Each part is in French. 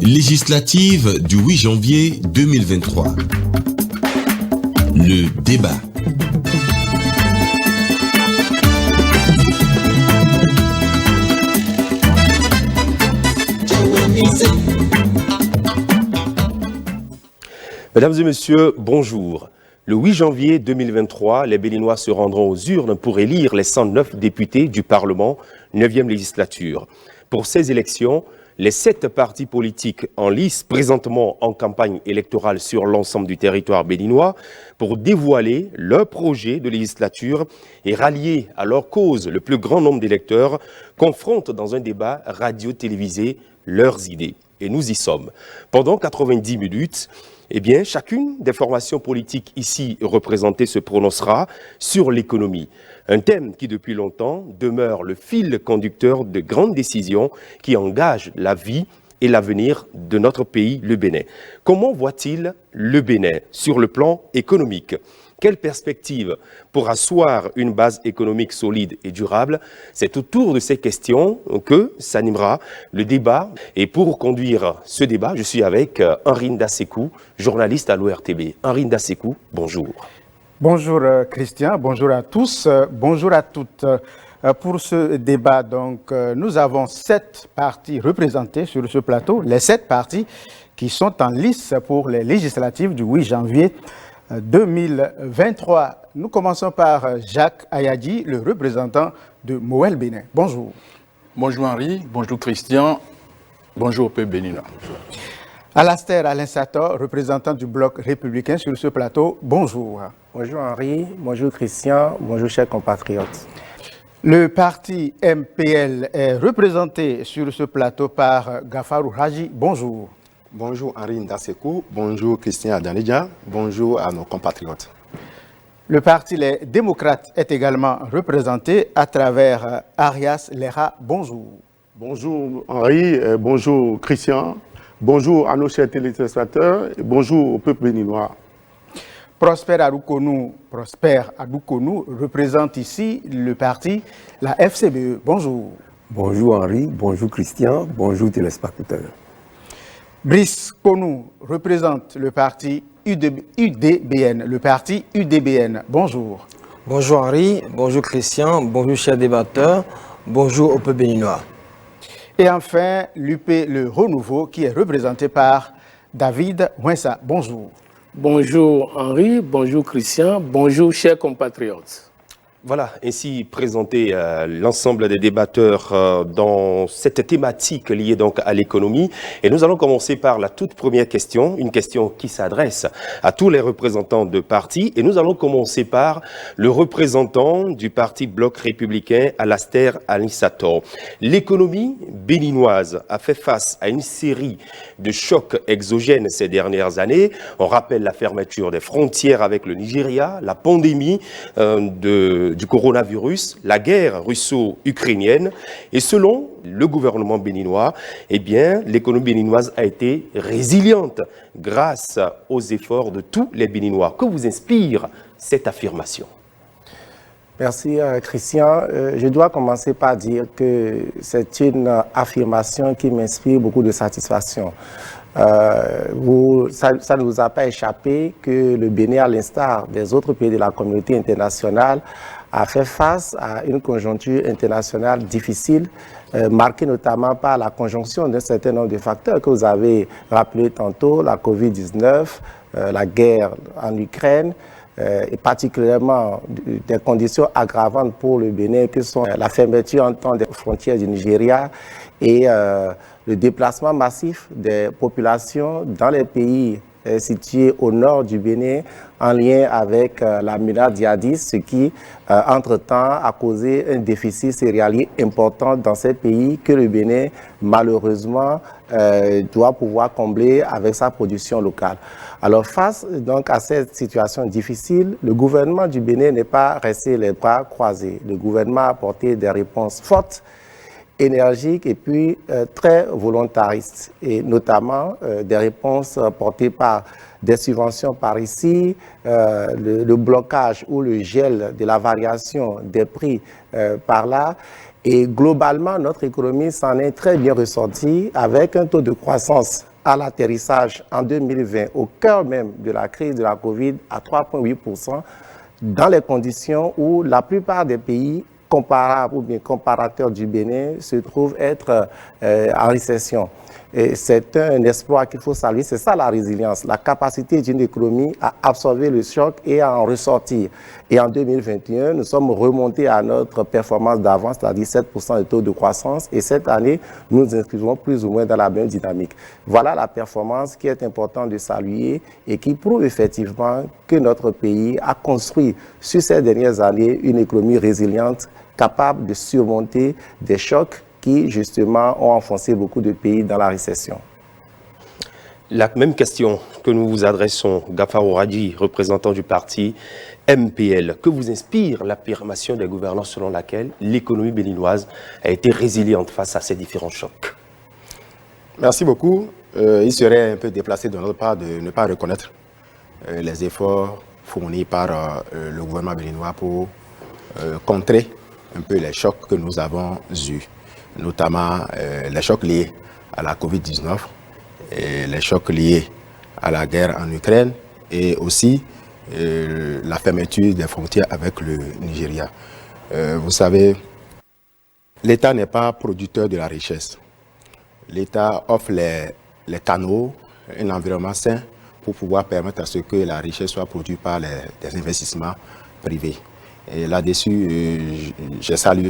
Législative du 8 janvier 2023. Le débat. Mesdames et messieurs, bonjour. Le 8 janvier 2023, les Béninois se rendront aux urnes pour élire les 109 députés du Parlement, 9e législature. Pour ces élections, les 7 partis politiques en lice, présentement en campagne électorale sur l'ensemble du territoire béninois, pour dévoiler leur projet de législature et rallier à leur cause le plus grand nombre d'électeurs, confrontent dans un débat radio-télévisé leurs idées. Et nous y sommes. Pendant 90 minutes, chacune des formations politiques ici représentées se prononcera sur l'économie. Un thème qui, depuis longtemps, demeure le fil conducteur de grandes décisions qui engagent la vie et l'avenir de notre pays, le Bénin. Comment voit-il le Bénin sur le plan économique ? Quelle perspective pour asseoir une base économique solide et durable? C'est autour de ces questions que s'animera le débat. Et pour conduire ce débat, je suis avec Henri Ndasekou, journaliste à l'ORTB. Henri Ndasekou, bonjour. Bonjour Christian, bonjour à tous, bonjour à toutes. Pour ce débat, donc, nous avons 7 partis représentés sur ce plateau, les 7 partis qui sont en lice pour les législatives du 8 janvier 2023. Nous commençons par Jacques Ayadji, le représentant de Moël Bénin. Bonjour. Bonjour Henri, bonjour Christian, bonjour au peuple béninois. Alastair Alain Sator, représentant du Bloc républicain sur ce plateau. Bonjour. Bonjour Henri, bonjour Christian, bonjour chers compatriotes. Le parti MPL est représenté sur ce plateau par Gafarou Haji. Bonjour. Bonjour Henri Ndasekou, bonjour Christian Adanidja, bonjour à nos compatriotes. Le parti Les Démocrates est également représenté à travers Arias Lera. Bonjour. Bonjour Henri, bonjour Christian, bonjour à nos chers téléspectateurs, bonjour au peuple béninois. Prosper Adoukonou représente ici le parti, la FCBE. Bonjour. Bonjour Henri, bonjour Christian, bonjour téléspectateurs. Brice Konou représente le parti UDBN, Bonjour. Bonjour Henri, bonjour Christian, bonjour chers débatteurs, bonjour au peuple béninois. Et enfin, l'UP Le Renouveau qui est représenté par David Wensa. Bonjour. Bonjour Henri, bonjour Christian, bonjour chers compatriotes. Voilà, ainsi présenté l'ensemble des débatteurs dans cette thématique liée donc à l'économie. Et nous allons commencer par la toute première question, une question qui s'adresse à tous les représentants de partis. Et nous allons commencer par le représentant du parti Bloc républicain, Alastair Alain Sator. L'économie béninoise a fait face à une série de chocs exogènes ces dernières années. On rappelle la fermeture des frontières avec le Nigeria, la pandémie du coronavirus, la guerre russo-ukrainienne. Et selon le gouvernement béninois, l'économie béninoise a été résiliente grâce aux efforts de tous les Béninois. Que vous inspire cette affirmation? Merci Christian. Je dois commencer par dire que c'est une affirmation qui m'inspire beaucoup de satisfaction. Ça ne vous a pas échappé que le Bénin, à l'instar des autres pays de la communauté internationale, a fait face à une conjoncture internationale difficile, marquée notamment par la conjonction d'un certain nombre de facteurs que vous avez rappelés tantôt, la Covid-19, la guerre en Ukraine, et particulièrement des conditions aggravantes pour le Bénin, que sont la fermeture en temps des frontières du Nigeria et le déplacement massif des populations dans les pays situés au nord du Bénin en lien avec la menace djihadiste, ce qui, entre-temps, a causé un déficit céréalier important dans ces pays que le Bénin, malheureusement, doit pouvoir combler avec sa production locale. Alors, face donc à cette situation difficile, le gouvernement du Bénin n'est pas resté les bras croisés. Le gouvernement a apporté des réponses fortes, énergiques et puis très volontaristes, et notamment des réponses portées par des subventions par ici, le blocage ou le gel de la variation des prix par là, Et globalement, notre économie s'en est très bien ressortie avec un taux de croissance à l'atterrissage en 2020, au cœur même de la crise de la Covid, à 3,8%, dans les conditions où la plupart des pays comparables ou bien comparateurs du Bénin se trouvent être en récession. Et c'est un exploit qu'il faut saluer, c'est ça la résilience, la capacité d'une économie à absorber le choc et à en ressortir. Et en 2021, nous sommes remontés à notre performance d'avant, c'est-à-dire 7% de taux de croissance. Et cette année, nous nous inscrivons plus ou moins dans la même dynamique. Voilà la performance qui est importante de saluer et qui prouve effectivement que notre pays a construit sur ces dernières années une économie résiliente, capable de surmonter des chocs qui, justement, ont enfoncé beaucoup de pays dans la récession. La même question que nous vous adressons, Gafaro Radji, représentant du parti MPL. Que vous inspire l'affirmation des gouvernants selon laquelle l'économie béninoise a été résiliente face à ces différents chocs? Merci beaucoup. Il serait un peu déplacé de notre part de ne pas reconnaître les efforts fournis par le gouvernement béninois pour contrer un peu les chocs que nous avons eus, notamment les chocs liés à la Covid-19, et les chocs liés à la guerre en Ukraine et aussi la fermeture des frontières avec le Nigeria. Vous savez, l'État n'est pas producteur de la richesse. L'État offre les canaux, un environnement sain pour pouvoir permettre à ce que la richesse soit produite par des investissements privés. Et là-dessus, je salue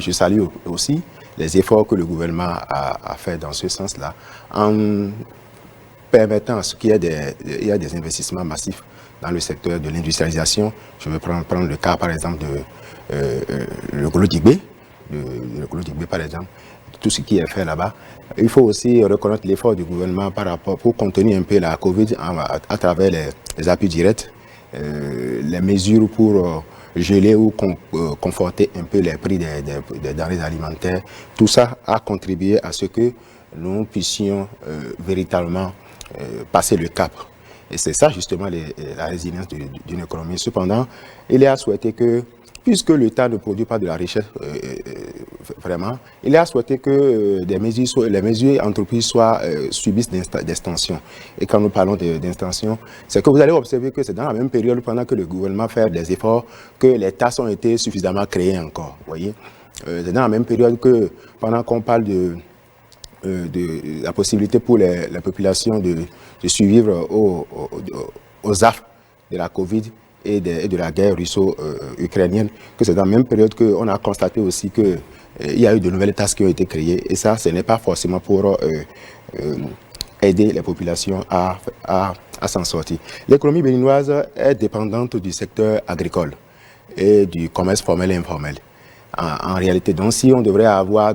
aussi les efforts que le gouvernement a fait dans ce sens-là, en permettant à ce qu'il y ait des investissements massifs dans le secteur de l'industrialisation. Je vais prendre le cas, par exemple, de le Golo-Digbé, par exemple, tout ce qui est fait là-bas. Il faut aussi reconnaître l'effort du gouvernement par rapport pour contenir un peu la Covid à travers les appuis directs, les mesures pour geler ou conforter un peu les prix des denrées alimentaires. Tout ça a contribué à ce que nous puissions véritablement passer le cap. Et c'est ça justement la résilience d'une économie. Cependant, il est à souhaiter que, puisque l'État ne produit pas de la richesse vraiment, il est à souhaiter que les mesures entreprises subissent d'extension. Et quand nous parlons d'extension, c'est que vous allez observer que c'est dans la même période, pendant que le gouvernement fait des efforts, que les tasses ont été suffisamment créées encore. Voyez, c'est dans la même période que, pendant qu'on parle de la possibilité pour la population de survivre aux affres de la Covid et de la guerre russo-ukrainienne, que c'est dans la même période qu'on a constaté aussi qu'il y a eu de nouvelles tâches qui ont été créées. Et ça, ce n'est pas forcément pour aider les populations à s'en sortir. L'économie béninoise est dépendante du secteur agricole et du commerce formel et informel. En réalité, donc, si on devrait avoir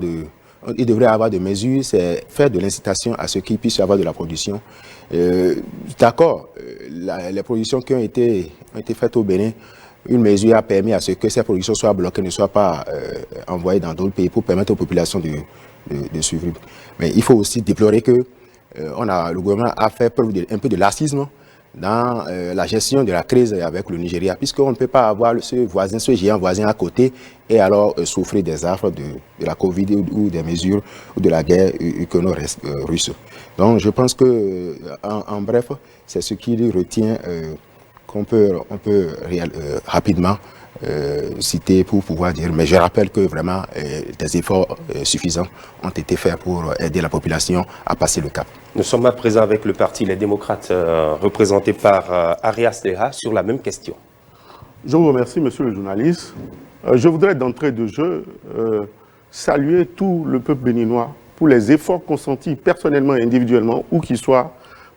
il devrait y avoir des mesures, c'est faire de l'incitation à ce qu'il puisse y avoir de la production. D'accord, les productions qui ont été faites au Bénin, une mesure a permis à ce que ces productions soient bloquées, ne soient pas envoyées dans d'autres pays pour permettre aux populations de survivre. Mais il faut aussi déplorer que le gouvernement a fait preuve un peu de laxisme dans la gestion de la crise avec le Nigeria, puisqu'on ne peut pas avoir ce géant voisin à côté et alors souffrir des affres de la Covid ou des mesures ou de la guerre russe. Donc je pense que, en bref, c'est ce qui retient qu'on peut rapidement citer pour pouvoir dire. Mais je rappelle que vraiment des efforts suffisants ont été faits pour aider la population à passer le cap. Nous sommes à présent avec le parti Les Démocrates, représenté par Arias Deha, sur la même question. Je vous remercie, monsieur le journaliste. Je voudrais d'entrée de jeu saluer tout le peuple béninois pour les efforts consentis personnellement et individuellement, où qu'ils soient,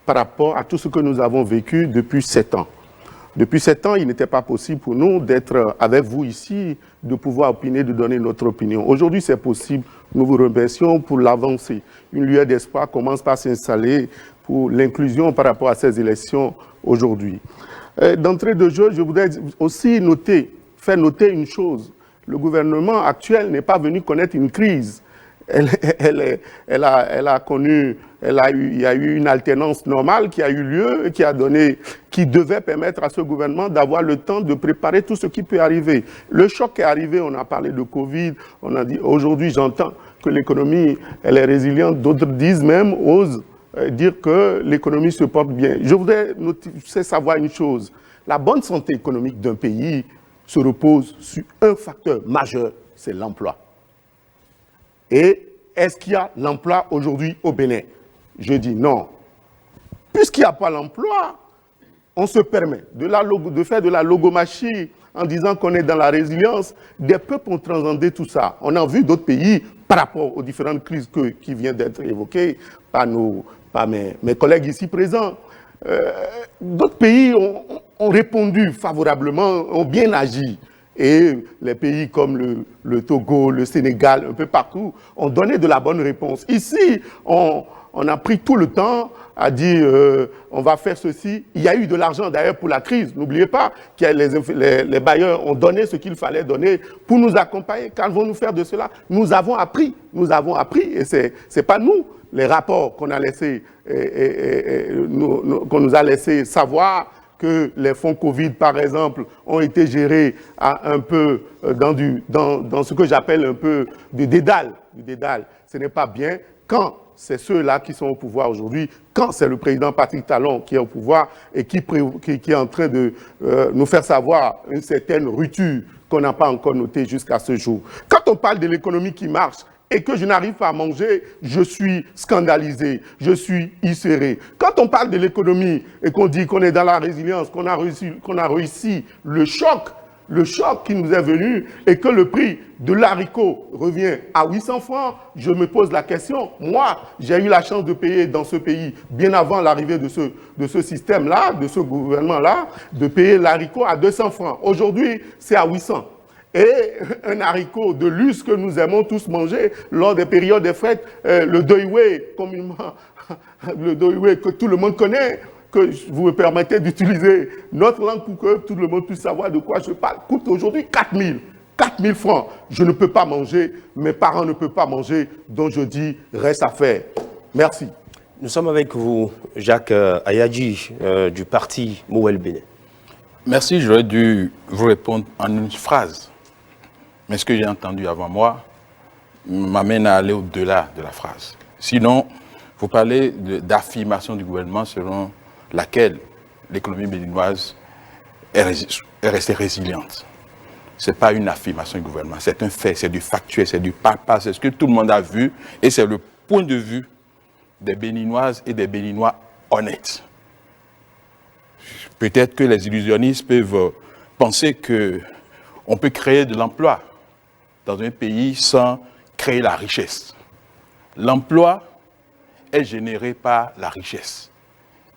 par rapport à tout ce que nous avons vécu depuis 7 ans. Depuis 7 ans, il n'était pas possible pour nous d'être avec vous ici, de pouvoir opiner, de donner notre opinion. Aujourd'hui, c'est possible. Nous vous remercions pour l'avancée. Une lueur d'espoir commence par s'installer pour l'inclusion par rapport à ces élections aujourd'hui. D'entrée de jeu, je voudrais aussi faire noter une chose. Le gouvernement actuel n'est pas venu connaître une crise. il y a eu une alternance normale qui a eu lieu, qui devait permettre à ce gouvernement d'avoir le temps de préparer tout ce qui peut arriver. Le choc est arrivé, on a parlé de Covid, on a dit, aujourd'hui j'entends que l'économie, elle est résiliente, d'autres disent même, osent dire que l'économie se porte bien. Je voudrais savoir une chose, la bonne santé économique d'un pays se repose sur un facteur majeur, c'est l'emploi. Et est-ce qu'il y a l'emploi aujourd'hui au Bénin? Je dis non. Puisqu'il n'y a pas l'emploi, on se permet de faire de la logomachie en disant qu'on est dans la résilience. Des peuples ont transcendé tout ça. On a vu d'autres pays, par rapport aux différentes crises qui viennent d'être évoquées par mes collègues ici présents. D'autres pays ont répondu favorablement, ont bien agi. Et les pays comme le Togo, le Sénégal, un peu partout, ont donné de la bonne réponse. Ici, on a pris tout le temps à dire on va faire ceci. Il y a eu de l'argent d'ailleurs pour la crise. N'oubliez pas que les bailleurs ont donné ce qu'il fallait donner pour nous accompagner. Qu'allons-nous faire de cela? Nous avons appris. Nous avons appris et c'est pas nous. Les rapports qu'on a laissés, qu'on nous a laissé savoir que les fonds Covid, par exemple, ont été gérés un peu dans ce que j'appelle un peu du dédale. Ce n'est pas bien quand c'est ceux-là qui sont au pouvoir aujourd'hui, quand c'est le président Patrick Talon qui est au pouvoir et qui est en train de nous faire savoir une certaine rupture qu'on n'a pas encore notée jusqu'à ce jour. Quand on parle de l'économie qui marche, et que je n'arrive pas à manger, je suis scandalisé, je suis hystérique. Quand on parle de l'économie et qu'on dit qu'on est dans la résilience, qu'on a réussi le choc qui nous est venu et que le prix de l'haricot revient à 800 francs, je me pose la question. Moi, j'ai eu la chance de payer dans ce pays, bien avant l'arrivée de ce système-là, de ce gouvernement-là, de payer l'haricot à 200 francs. Aujourd'hui, c'est à 800. Et un haricot de luxe que nous aimons tous manger lors des périodes des fêtes, le doiwé, communément, le doiwé que tout le monde connaît, que vous me permettez d'utiliser notre langue pour que tout le monde puisse savoir de quoi je parle, coûte aujourd'hui 4 000 francs. Je ne peux pas manger, mes parents ne peuvent pas manger, donc je dis, reste à faire. Merci. Nous sommes avec vous, Jacques Ayadji, du parti Mouel Bénin. Merci, j'aurais dû vous répondre en une phrase. Mais ce que j'ai entendu avant moi m'amène à aller au-delà de la phrase. Sinon, vous parlez d'affirmation du gouvernement selon laquelle l'économie béninoise est restée résiliente. Ce n'est pas une affirmation du gouvernement, c'est un fait, c'est du factuel, c'est du pas-pas, c'est ce que tout le monde a vu et c'est le point de vue des Béninoises et des Béninois honnêtes. Peut-être que les illusionnistes peuvent penser qu'on peut créer de l'emploi dans un pays sans créer la richesse. L'emploi est généré par la richesse.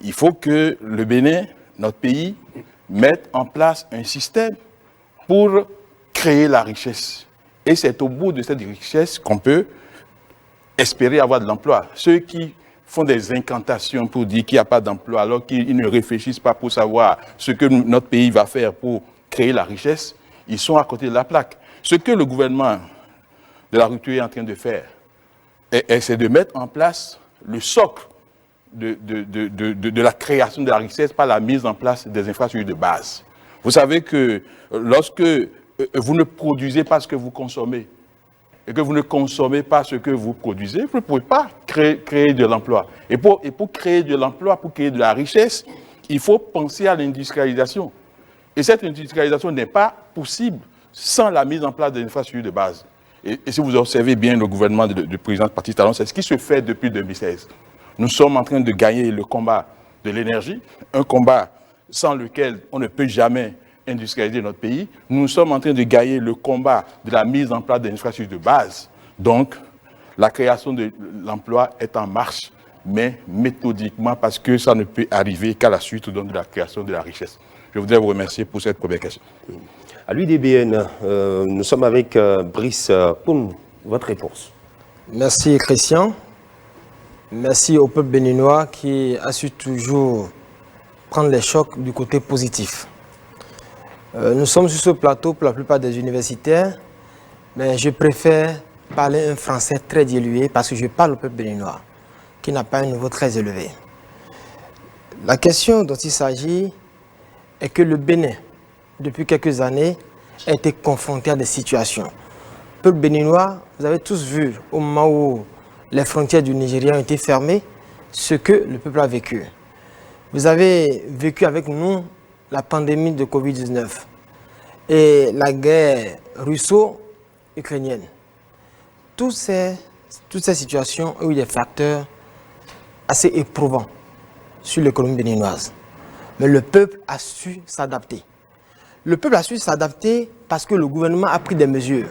Il faut que le Bénin, notre pays, mette en place un système pour créer la richesse. Et c'est au bout de cette richesse qu'on peut espérer avoir de l'emploi. Ceux qui font des incantations pour dire qu'il n'y a pas d'emploi, alors qu'ils ne réfléchissent pas pour savoir ce que notre pays va faire pour créer la richesse, ils sont à côté de la plaque. Ce que le gouvernement de la rupture est en train de faire, c'est de mettre en place le socle de la création de la richesse par la mise en place des infrastructures de base. Vous savez que lorsque vous ne produisez pas ce que vous consommez, et que vous ne consommez pas ce que vous produisez, vous ne pouvez pas créer de l'emploi. Et pour créer de l'emploi, pour créer de la richesse, il faut penser à l'industrialisation. Et cette industrialisation n'est pas possible sans la mise en place des infrastructures de base. Et si vous observez bien le gouvernement du président Patrick Talon, c'est ce qui se fait depuis 2016. Nous sommes en train de gagner le combat de l'énergie, un combat sans lequel on ne peut jamais industrialiser notre pays. Nous sommes en train de gagner le combat de la mise en place des infrastructures de base. Donc, la création de l'emploi est en marche, mais méthodiquement, parce que ça ne peut arriver qu'à la suite de la création de la richesse. Je voudrais vous remercier pour cette première question. À l'UDBN, nous sommes avec Brice Poum. Votre réponse. Merci Christian. Merci au peuple béninois qui a su toujours prendre les chocs du côté positif. Nous sommes sur ce plateau pour la plupart des universitaires, mais je préfère parler un français très dilué parce que je parle au peuple béninois, qui n'a pas un niveau très élevé. La question dont il s'agit est que le Bénin, depuis quelques années, a été confronté à des situations. Le peuple béninois, vous avez tous vu au moment où les frontières du Nigeria ont été fermées, ce que le peuple a vécu. Vous avez vécu avec nous la pandémie de Covid-19 et la guerre russo-ukrainienne. Toutes ces situations ont eu des facteurs assez éprouvants sur l'économie béninoise. Mais le peuple a su s'adapter. Le peuple a su s'adapter parce que le gouvernement a pris des mesures.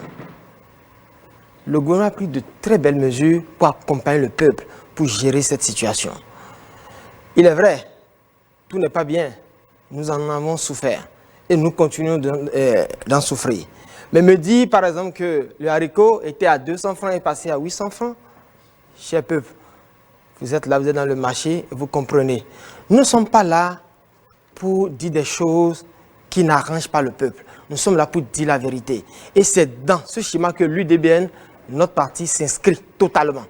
Le gouvernement a pris de très belles mesures pour accompagner le peuple, pour gérer cette situation. Il est vrai, tout n'est pas bien. Nous en avons souffert et nous continuons d'en souffrir. Mais me dire par exemple que le haricot était à 200 francs et est passé à 800 francs, cher peuple, vous êtes là, vous êtes dans le marché, vous comprenez. Nous ne sommes pas là pour dire des choses qui n'arrangent pas le peuple. Nous sommes là pour dire la vérité. Et c'est dans ce schéma que l'UDBN, notre parti, s'inscrit totalement.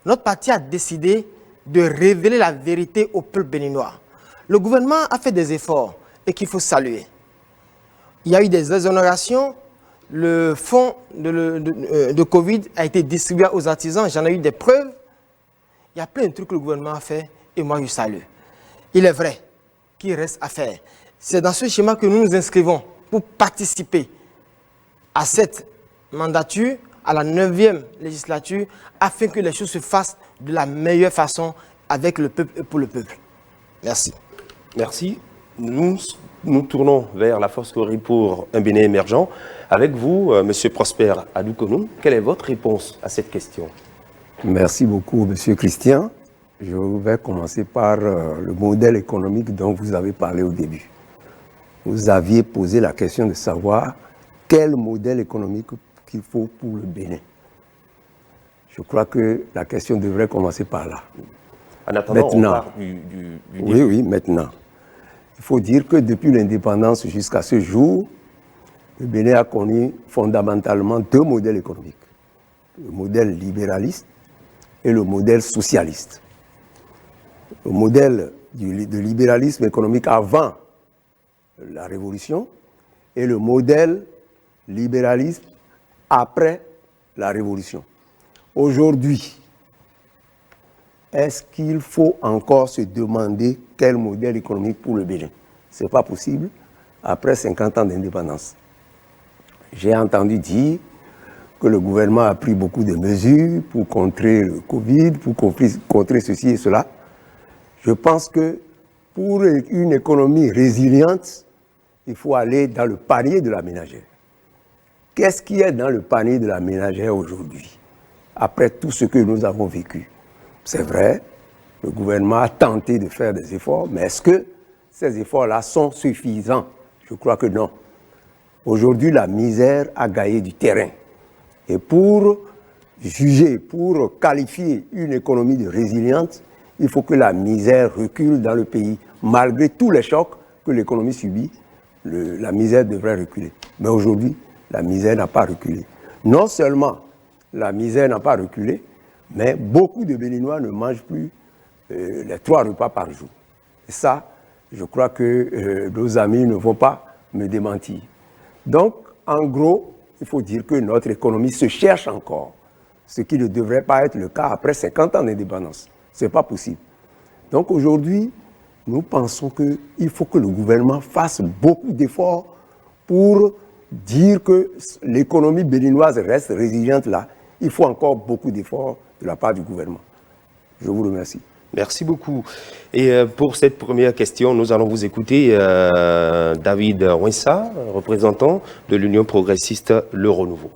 Notre parti a décidé de révéler la vérité au peuple béninois. Le gouvernement a fait des efforts et qu'il faut saluer. Il y a eu des exonérations. Le fonds de Covid a été distribué aux artisans. J'en ai eu des preuves. Il y a plein de trucs que le gouvernement a fait et moi je salue. Il est vrai qu'il reste à faire. C'est dans ce schéma que nous nous inscrivons pour participer à cette mandature, à la 9e législature, afin que les choses se fassent de la meilleure façon avec le peuple et pour le peuple. Merci. Merci. Nous tournons vers la Foscorie pour un Bénin émergent. Avec vous, M. Prosper Adoukonou, quelle est votre réponse à cette question? Merci beaucoup, M. Christian. Je vais commencer par le modèle économique dont vous avez parlé au début. Vous aviez posé la question de savoir quel modèle économique qu'il faut pour le Bénin. Je crois que la question devrait commencer par là. En attendant, maintenant, on part du oui, maintenant. Il faut dire que depuis l'indépendance jusqu'à ce jour, le Bénin a connu fondamentalement deux modèles économiques. Le modèle libéraliste et le modèle socialiste. Le modèle de libéralisme économique avant la Révolution et le modèle libéralisme après la Révolution. Aujourd'hui, est-ce qu'il faut encore se demander quel modèle économique pour le Bénin? Ce n'est pas possible après 50 ans d'indépendance. J'ai entendu dire que le gouvernement a pris beaucoup de mesures pour contrer le Covid, pour contrer ceci et cela. Je pense que pour une économie résiliente, il faut aller dans le panier de la ménagère. Qu'est-ce qui est dans le panier de la ménagère aujourd'hui, après tout ce que nous avons vécu? C'est vrai, le gouvernement a tenté de faire des efforts, mais est-ce que ces efforts-là sont suffisants? Je crois que non. Aujourd'hui, la misère a gagné du terrain. Et pour juger, pour qualifier une économie de résiliente, il faut que la misère recule dans le pays. Malgré tous les chocs que l'économie subit, la misère devrait reculer. Mais aujourd'hui, la misère n'a pas reculé. Non seulement la misère n'a pas reculé, mais beaucoup de Béninois ne mangent plus les 3 repas par jour. Et ça, je crois que nos amis ne vont pas me démentir. Donc, en gros, il faut dire que notre économie se cherche encore, ce qui ne devrait pas être le cas après 50 ans d'indépendance. Ce n'est pas possible. Donc aujourd'hui, nous pensons qu'il faut que le gouvernement fasse beaucoup d'efforts pour dire que l'économie béninoise reste résiliente là. Il faut encore beaucoup d'efforts de la part du gouvernement. Je vous remercie. Merci beaucoup. Et pour cette première question, nous allons vous écouter David Ouinsa, représentant de l'Union progressiste Le Renouveau.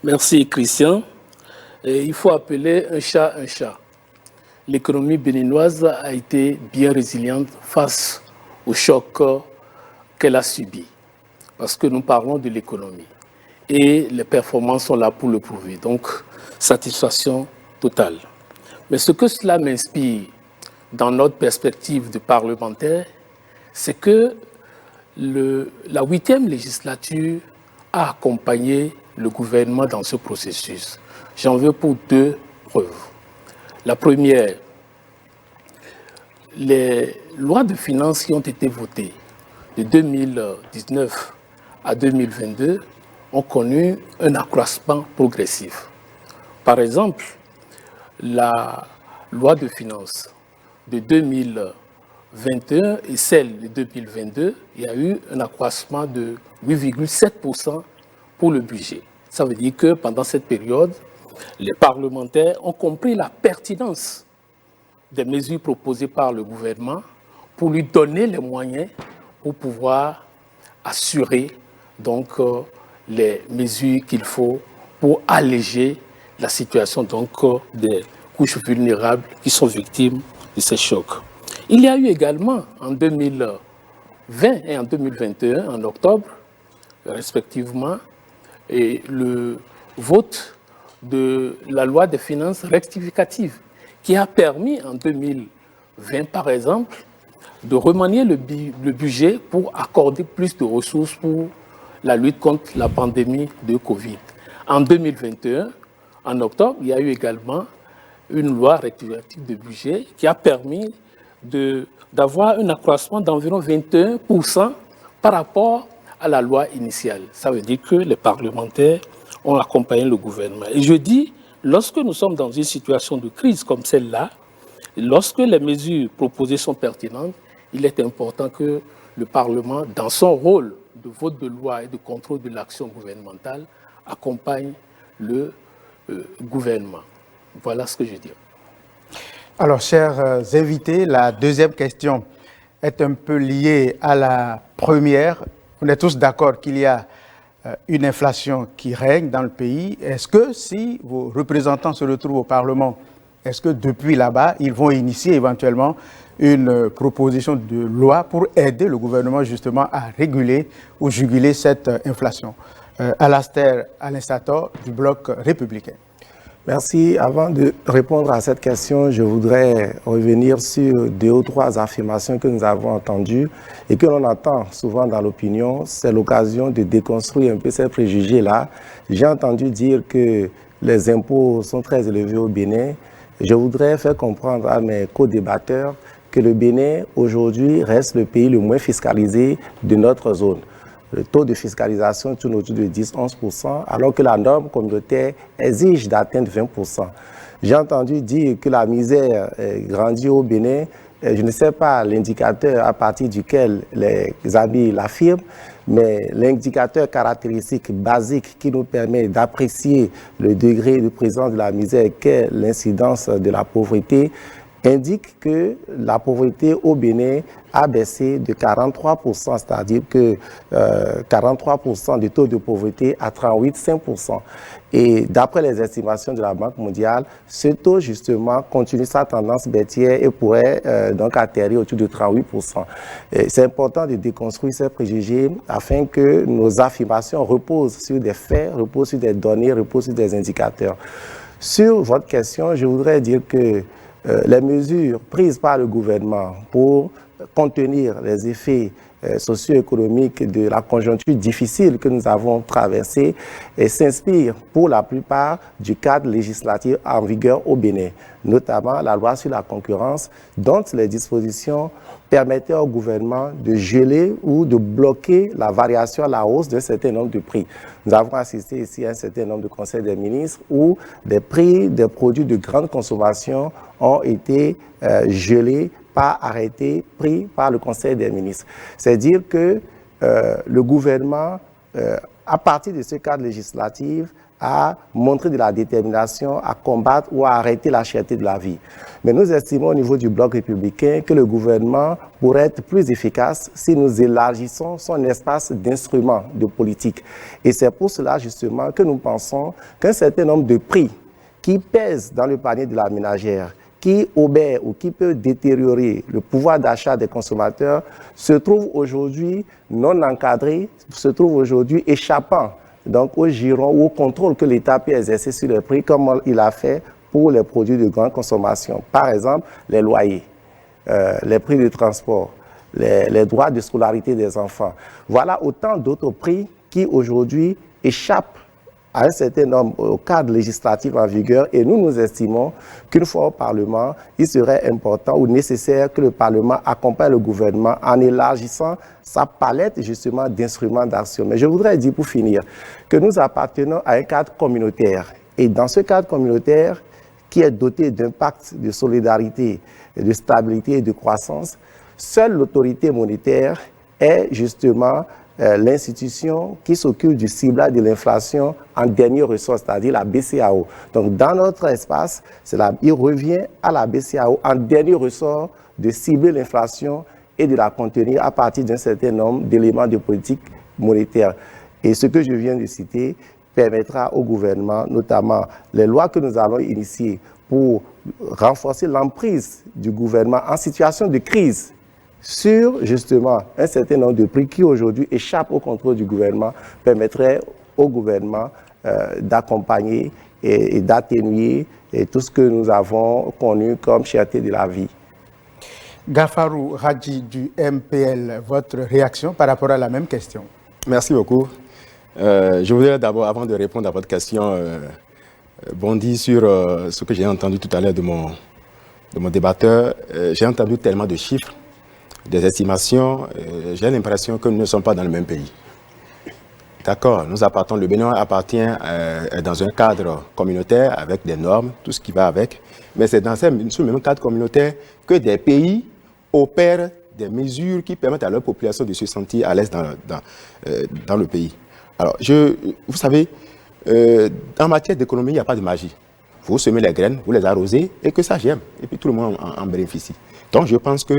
Merci Christian. Et il faut appeler un chat un chat. L'économie béninoise a été bien résiliente face au choc qu'elle a subi. Parce que nous parlons de l'économie. Et les performances sont là pour le prouver. Donc, satisfaction totale. Mais ce que cela m'inspire dans notre perspective de parlementaire, c'est que la 8e législature a accompagné le gouvernement dans ce processus. J'en veux pour deux preuves. La première, les lois de finances qui ont été votées de 2019 à 2022 ont connu un accroissement progressif. Par exemple, la loi de finances de 2021 et celle de 2022, il y a eu un accroissement de 8,7% pour le budget. Ça veut dire que pendant cette période, les parlementaires ont compris la pertinence des mesures proposées par le gouvernement pour lui donner les moyens pour pouvoir assurer donc les mesures qu'il faut pour alléger la situation donc des couches vulnérables qui sont victimes de ces chocs. Il y a eu également en 2020 et en 2021, en octobre, respectivement, et le vote de la loi des finances rectificative qui a permis en 2020, par exemple, de remanier le budget pour accorder plus de ressources pour la lutte contre la pandémie de Covid. En 2021, en octobre, il y a eu également une loi rectificative de budget qui a permis d'avoir un accroissement d'environ 21% par rapport à la loi initiale. Ça veut dire que les parlementaires ont accompagné le gouvernement. Et je dis, lorsque nous sommes dans une situation de crise comme celle-là, lorsque les mesures proposées sont pertinentes, il est important que le Parlement, dans son rôle de vote de loi et de contrôle de l'action gouvernementale, accompagne le gouvernement. Voilà ce que je dis. Alors, chers invités, la deuxième question est un peu liée à la première. On est tous d'accord qu'il y a une inflation qui règne dans le pays. Est-ce que si vos représentants se retrouvent au Parlement, est-ce que depuis là-bas, ils vont initier éventuellement une proposition de loi pour aider le gouvernement justement à réguler ou juguler cette inflation? Alastair Alessator du Bloc républicain. Merci. Avant de répondre à cette question, je voudrais revenir sur 2 ou 3 affirmations que nous avons entendues et que l'on entend souvent dans l'opinion. C'est l'occasion de déconstruire un peu ces préjugés-là. J'ai entendu dire que les impôts sont très élevés au Bénin. Je voudrais faire comprendre à mes co-débatteurs que le Bénin, aujourd'hui, reste le pays le moins fiscalisé de notre zone. Le taux de fiscalisation tourne autour de 10-11%, alors que la norme communautaire exige d'atteindre 20%. J'ai entendu dire que la misère grandit au Bénin. Je ne sais pas l'indicateur à partir duquel les amis l'affirment, mais l'indicateur caractéristique basique qui nous permet d'apprécier le degré de présence de la misère qu'est l'incidence de la pauvreté indique que la pauvreté au Bénin a baissé de 43%, c'est-à-dire que 43% du taux de pauvreté à 38,5%. Et d'après les estimations de la Banque mondiale, ce taux justement continue sa tendance baissière et pourrait donc atterrir autour de 38%. C'est important de déconstruire ces préjugés afin que nos affirmations reposent sur des faits, reposent sur des données, reposent sur des indicateurs. Sur votre question, je voudrais dire que les mesures prises par le gouvernement pour contenir les effets socio-économiques de la conjoncture difficile que nous avons traversée s'inspirent pour la plupart du cadre législatif en vigueur au Bénin, notamment la loi sur la concurrence, dont les dispositions permettaient au gouvernement de geler ou de bloquer la variation à la hausse d'un certain nombre de prix. Nous avons assisté ici à un certain nombre de conseils des ministres où des prix des produits de grande consommation ont été gelés, pas arrêtés, pris par le Conseil des ministres. C'est dire que le gouvernement, à partir de ce cadre législatif, a montré de la détermination à combattre ou à arrêter la cherté de la vie. Mais nous estimons au niveau du Bloc républicain que le gouvernement pourrait être plus efficace si nous élargissons son espace d'instruments de politique. Et c'est pour cela justement que nous pensons qu'un certain nombre de prix qui pèsent dans le panier de la ménagère, qui obère ou qui peut détériorer le pouvoir d'achat des consommateurs, se trouve aujourd'hui non encadré, se trouve aujourd'hui échappant donc au giron ou au contrôle que l'État peut exercer sur les prix, comme il a fait pour les produits de grande consommation. Par exemple, les loyers, les prix de transport, les droits de scolarité des enfants. Voilà autant d'autres prix qui aujourd'hui échappent à un certain nombre au cadre législatif en vigueur et nous estimons qu'une fois au Parlement, il serait important ou nécessaire que le Parlement accompagne le gouvernement en élargissant sa palette justement d'instruments d'action. Mais je voudrais dire pour finir que nous appartenons à un cadre communautaire et dans ce cadre communautaire qui est doté d'un pacte de solidarité, de stabilité et de croissance, seule l'autorité monétaire est justement l'institution qui s'occupe du ciblage de l'inflation en dernier ressort, c'est-à-dire la BCEAO. Donc, dans notre espace, il revient à la BCEAO en dernier ressort de cibler l'inflation et de la contenir à partir d'un certain nombre d'éléments de politique monétaire. Et ce que je viens de citer permettra au gouvernement, notamment les lois que nous allons initier pour renforcer l'emprise du gouvernement en situation de crise, sur justement un certain nombre de prix qui aujourd'hui échappent au contrôle du gouvernement, permettrait au gouvernement d'accompagner et d'atténuer tout ce que nous avons connu comme cherté de la vie. Gafarou Radji du MPL, votre réaction par rapport à la même question? Merci beaucoup. Je voudrais d'abord, avant de répondre à votre question, bondir sur ce que j'ai entendu tout à l'heure de mon débatteur. J'ai entendu tellement de chiffres, des estimations, j'ai l'impression que nous ne sommes pas dans le même pays. D'accord, le Bénin appartient dans un cadre communautaire avec des normes, tout ce qui va avec, mais c'est dans ce même cadre communautaire que des pays opèrent des mesures qui permettent à leur population de se sentir à l'aise dans le pays. Alors, vous savez, en matière d'économie, il n'y a pas de magie. Vous semez les graines, vous les arrosez et que ça germe, et puis tout le monde en bénéficie. Donc, je pense que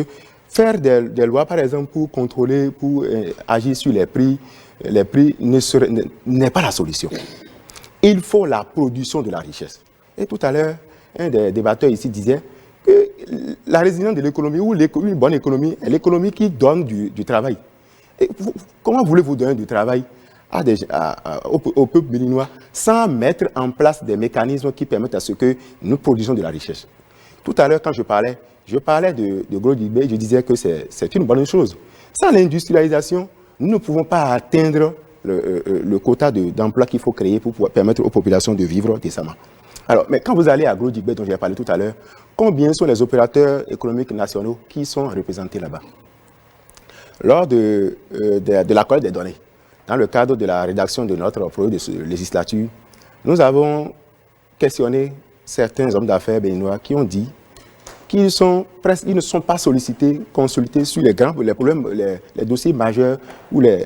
faire des lois, par exemple, pour contrôler, pour agir sur les prix n'est pas la solution. Il faut la production de la richesse. Et tout à l'heure, un des débatteurs ici disait que la résilience de l'économie ou une bonne économie est l'économie qui donne du travail. Et comment voulez-vous donner du travail au peuple béninois sans mettre en place des mécanismes qui permettent à ce que nous produisions de la richesse? Tout à l'heure, quand je parlais de Grodibé, je disais que c'est une bonne chose. Sans l'industrialisation, nous ne pouvons pas atteindre le quota d'emploi qu'il faut créer pour pouvoir permettre aux populations de vivre décemment. Alors, mais quand vous allez à Grodibé, dont j'ai parlé tout à l'heure, combien sont les opérateurs économiques nationaux qui sont représentés là-bas? Lors de la collecte des données, dans le cadre de la rédaction de notre projet de législature, nous avons questionné certains hommes d'affaires béninois qui ont dit qu'ils ne sont pas sollicités, consultés sur les problèmes, les dossiers majeurs ou les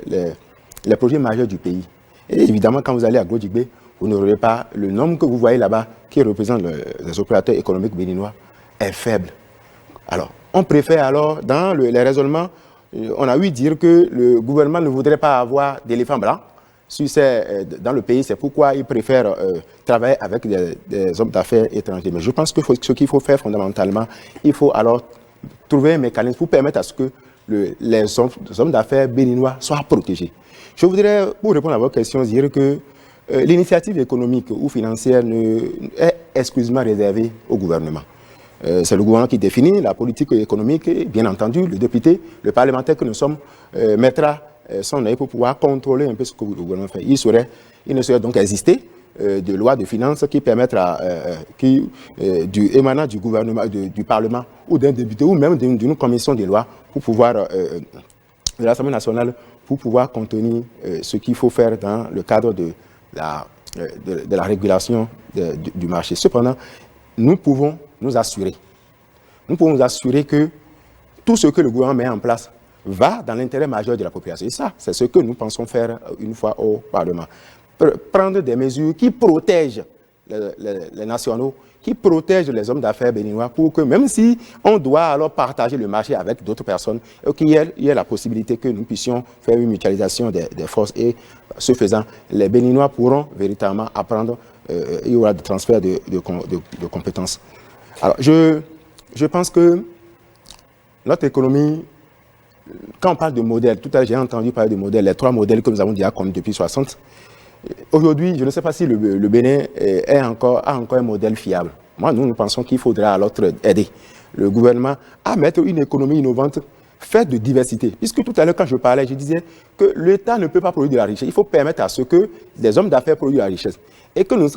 projets majeurs du pays. Et évidemment, quand vous allez à Grodibé, vous n'aurez pas le nombre que vous voyez là-bas qui représente les opérateurs économiques béninois est faible. Alors, on préfère alors, dans les raisonnements, on a ouï dire que le gouvernement ne voudrait pas avoir d'éléphants blancs dans le pays. C'est pourquoi il préfère travailler avec des hommes d'affaires étrangers. Mais je pense que ce qu'il faut faire fondamentalement, il faut alors trouver un mécanisme pour permettre à ce que les hommes d'affaires béninois soient protégés. Je voudrais, pour répondre à votre question, dire que l'initiative économique ou financière est exclusivement réservée au gouvernement. C'est le gouvernement qui définit la politique économique et, bien entendu, le député, le parlementaire que nous sommes, mettra son œil pour pouvoir contrôler un peu ce que le gouvernement fait. Il ne serait donc exister de loi de finances qui permettra, émanant du gouvernement, du Parlement ou d'un député ou même d'une commission des lois pour pouvoir, de l'Assemblée nationale, pour pouvoir contenir ce qu'il faut faire dans le cadre de la régulation du marché. Cependant, nous pouvons nous assurer que tout ce que le gouvernement met en place va dans l'intérêt majeur de la population. Et ça, c'est ce que nous pensons faire une fois au Parlement. Prendre des mesures qui protègent les nationaux, qui protègent les hommes d'affaires béninois pour que même si on doit alors partager le marché avec d'autres personnes, qu'il y ait la possibilité que nous puissions faire une mutualisation des forces et ce faisant, les Béninois pourront véritablement apprendre, il y aura des transferts de compétences. Alors, je pense que notre économie, quand on parle de modèles, tout à l'heure j'ai entendu parler de modèles, les 3 modèles que nous avons déjà connus depuis 60. Aujourd'hui, je ne sais pas si le Bénin a encore un modèle fiable. Nous pensons qu'il faudra alors aider le gouvernement à mettre une économie innovante Faites de diversité. Puisque tout à l'heure, quand je parlais, je disais que l'État ne peut pas produire de la richesse. Il faut permettre à ce que des hommes d'affaires produisent de la richesse. Et que nous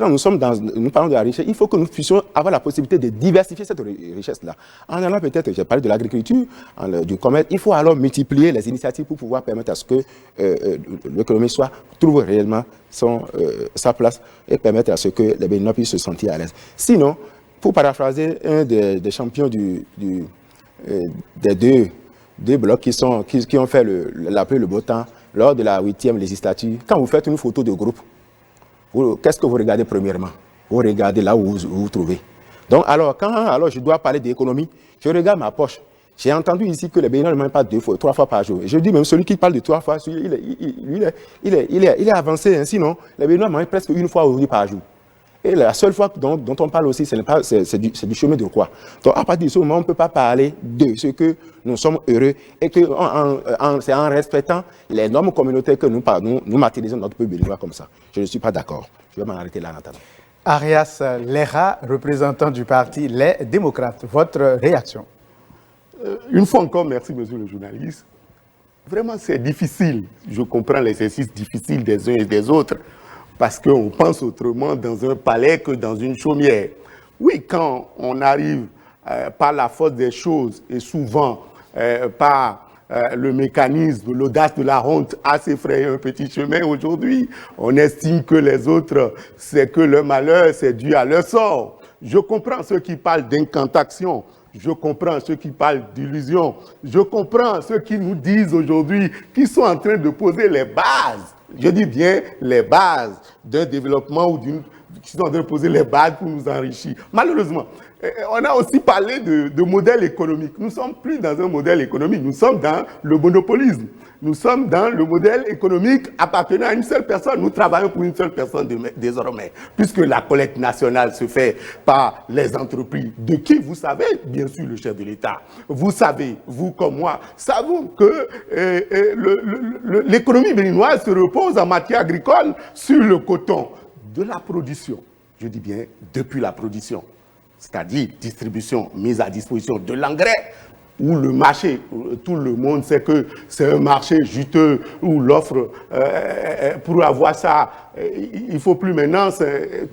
parlons de la richesse, il faut que nous puissions avoir la possibilité de diversifier cette richesse-là. En allant peut-être, j'ai parlé de l'agriculture, du commerce, il faut alors multiplier les initiatives pour pouvoir permettre à ce que l'économie trouve réellement sa place et permettre à ce que les Béninois puissent se sentir à l'aise. Sinon, pour paraphraser un des champions des deux blocs qui ont fait le beau temps lors de la 8e législature, quand vous faites une photo de groupe, qu'est-ce que vous regardez premièrement? Vous regardez là où vous vous trouvez. Donc, alors, quand je dois parler d'économie, je regarde ma poche. J'ai entendu ici que les Béninois ne mangent pas 3 fois par jour. Je dis même celui qui parle de 3 fois, il est avancé ainsi, non? Les Béninois mangent presque 1 fois aujourd'hui par jour. Et la seule fois dont on parle aussi, c'est du chemin de croix. Donc, à partir de ce moment, on ne peut pas parler de ce que nous sommes heureux et que c'est en respectant les normes communautaires que nous martyrisons notre peuple béninois comme ça. Je ne suis pas d'accord. Je vais m'en arrêter là, Nathalie. Arias Lera, représentant du parti Les Démocrates. Votre réaction? Une fois encore, merci, monsieur le journaliste. Vraiment, c'est difficile. Je comprends l'exercice difficile des uns et des autres. Parce qu'on pense autrement dans un palais que dans une chaumière. Oui, quand on arrive par la force des choses et souvent par le mécanisme, l'audace de la honte à s'effrayer un petit chemin aujourd'hui, on estime que les autres, c'est que leur malheur, c'est dû à leur sort. Je comprends ceux qui parlent d'incantation. Je comprends ceux qui parlent d'illusion. Je comprends ceux qui nous disent aujourd'hui qu'ils sont en train de poser les bases. Je dis bien les bases d'un développement qui sont en train de poser les bases pour nous enrichir. Malheureusement, on a aussi parlé de modèle économique. Nous ne sommes plus dans un modèle économique, nous sommes dans le monopolisme. Nous sommes dans le modèle économique appartenant à une seule personne. Nous travaillons pour une seule personne désormais, puisque la collecte nationale se fait par les entreprises. De qui vous savez, bien sûr, le chef de l'État. Vous savez, vous comme moi, savons que l'économie béninoise se repose en matière agricole sur le coton de la production. Je dis bien depuis la production, c'est-à-dire distribution, mise à disposition de l'engrais, où le marché, tout le monde sait que c'est un marché juteux, où l'offre, pour avoir ça, il ne faut plus maintenant,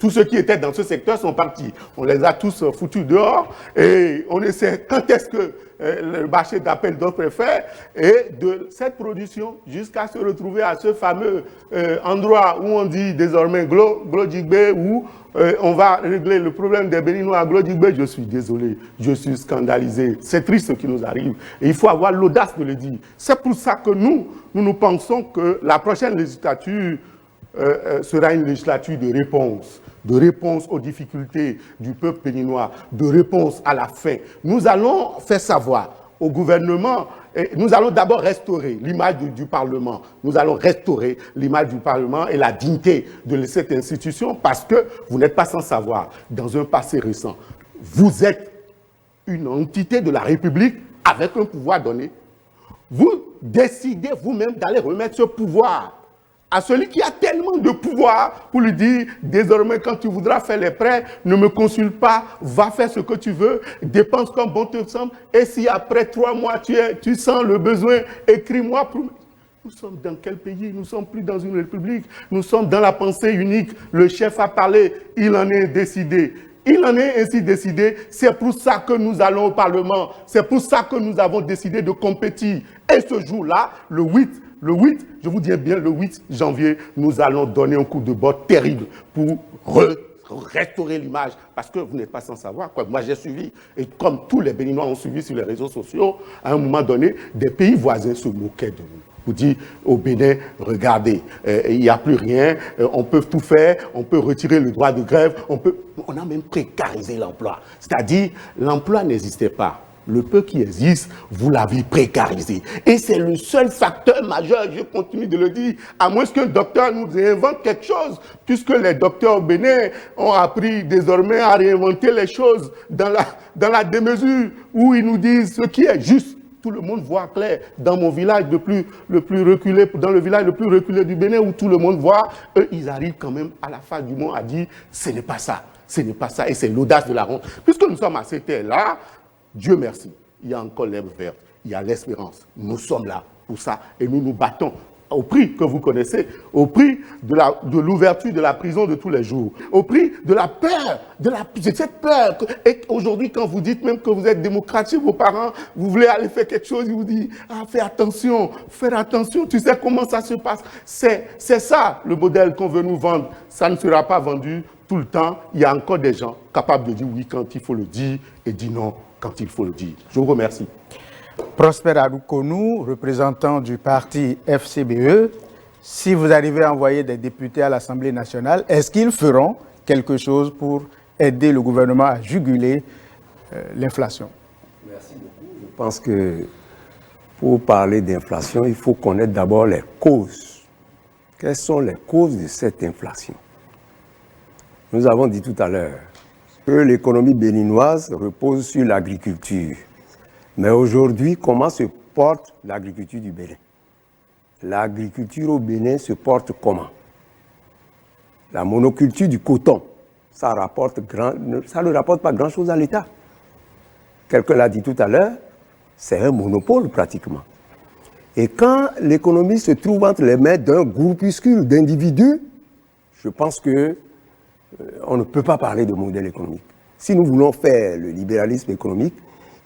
tous ceux qui étaient dans ce secteur sont partis. On les a tous foutus dehors et on essaie quand est-ce que le marché d'appel d'offres est fait, et de cette production jusqu'à se retrouver à ce fameux endroit où on dit désormais Glodjigbe, où on va régler le problème des Béninois à Glodjigbe. Je suis désolé, je suis scandalisé. C'est triste ce qui nous arrive et il faut avoir l'audace de le dire. C'est pour ça que nous pensons que la prochaine législature sera une législature de réponse aux difficultés du peuple béninois, de réponse à la faim. Nous allons faire savoir au gouvernement, nous allons d'abord restaurer l'image du Parlement. Nous allons restaurer l'image du Parlement et la dignité de cette institution, parce que vous n'êtes pas sans savoir, dans un passé récent, vous êtes une entité de la République avec un pouvoir donné. Vous décidez vous-même d'aller remettre ce pouvoir à celui qui a tellement de pouvoir pour lui dire, désormais, quand tu voudras faire les prêts, ne me consulte pas, va faire ce que tu veux, dépense comme bon te semble, et si après 3 mois, tu sens le besoin, écris-moi. Nous sommes dans quel pays? Nous ne sommes plus dans une république, nous sommes dans la pensée unique. Le chef a parlé, il en est décidé. Il en est ainsi décidé, c'est pour ça que nous allons au Parlement, c'est pour ça que nous avons décidé de compétir. Et ce jour-là, le 8, je vous dis bien, le 8 janvier, nous allons donner un coup de botte terrible pour restaurer l'image. Parce que vous n'êtes pas sans savoir, quoi. Moi j'ai suivi, et comme tous les Béninois ont suivi sur les réseaux sociaux, à un moment donné, des pays voisins se moquaient de nous. Vous dites au Bénin, regardez, il n'y a plus rien, on peut tout faire, on peut retirer le droit de grève, on a même précarisé l'emploi. C'est-à-dire, l'emploi n'existait pas. Le peu qui existe, vous l'avez précarisé. Et c'est le seul facteur majeur, je continue de le dire, à moins qu'un docteur nous invente quelque chose, puisque les docteurs au Bénin ont appris désormais à réinventer les choses dans la démesure où ils nous disent ce qui est juste. Tout le monde voit clair. Dans mon village le plus reculé, dans le village le plus reculé du Bénin, où tout le monde voit, eux, ils arrivent quand même à la face du monde à dire, ce n'est pas ça, ce n'est pas ça. Et c'est l'audace de la honte. Puisque nous sommes à cette terre-là, Dieu merci, il y a encore l'herbe verte, il y a l'espérance. Nous sommes là pour ça et nous nous battons au prix que vous connaissez, au prix de l'ouverture de la prison de tous les jours, au prix de la peur, de cette peur. Et aujourd'hui, quand vous dites même que vous êtes démocrate chez vos parents, vous voulez aller faire quelque chose, ils vous disent « Ah, fais attention, tu sais comment ça se passe ». C'est ça le modèle qu'on veut nous vendre. Ça ne sera pas vendu tout le temps. Il y a encore des gens capables de dire oui quand il faut le dire et dire non quand il faut le dire. Je vous remercie. Prosper Adoukounou, représentant du parti FCBE, si vous arrivez à envoyer des députés à l'Assemblée nationale, est-ce qu'ils feront quelque chose pour aider le gouvernement à juguler l'inflation? Merci beaucoup. Je pense que pour parler d'inflation, il faut connaître d'abord les causes. Quelles sont les causes de cette inflation? Nous avons dit tout à l'heure que l'économie béninoise repose sur l'agriculture. Mais aujourd'hui, comment se porte l'agriculture du Bénin? L'agriculture au Bénin se porte comment? La monoculture du coton, ça ne rapporte pas grand-chose à l'État. Quelqu'un l'a dit tout à l'heure, c'est un monopole pratiquement. Et quand l'économie se trouve entre les mains d'un groupuscule d'individus, je pense qu'on ne peut pas parler de modèle économique. Si nous voulons faire le libéralisme économique,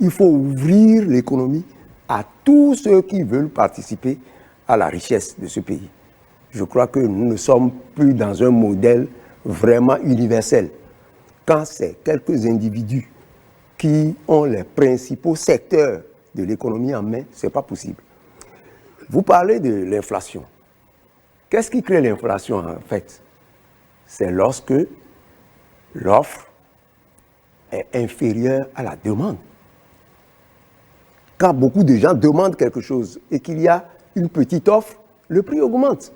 il faut ouvrir l'économie à tous ceux qui veulent participer à la richesse de ce pays. Je crois que nous ne sommes plus dans un modèle vraiment universel. Quand c'est quelques individus qui ont les principaux secteurs de l'économie en main, ce n'est pas possible. Vous parlez de l'inflation. Qu'est-ce qui crée l'inflation en fait? C'est lorsque l'offre est inférieure à la demande. Quand beaucoup de gens demandent quelque chose et qu'il y a une petite offre, le prix augmente.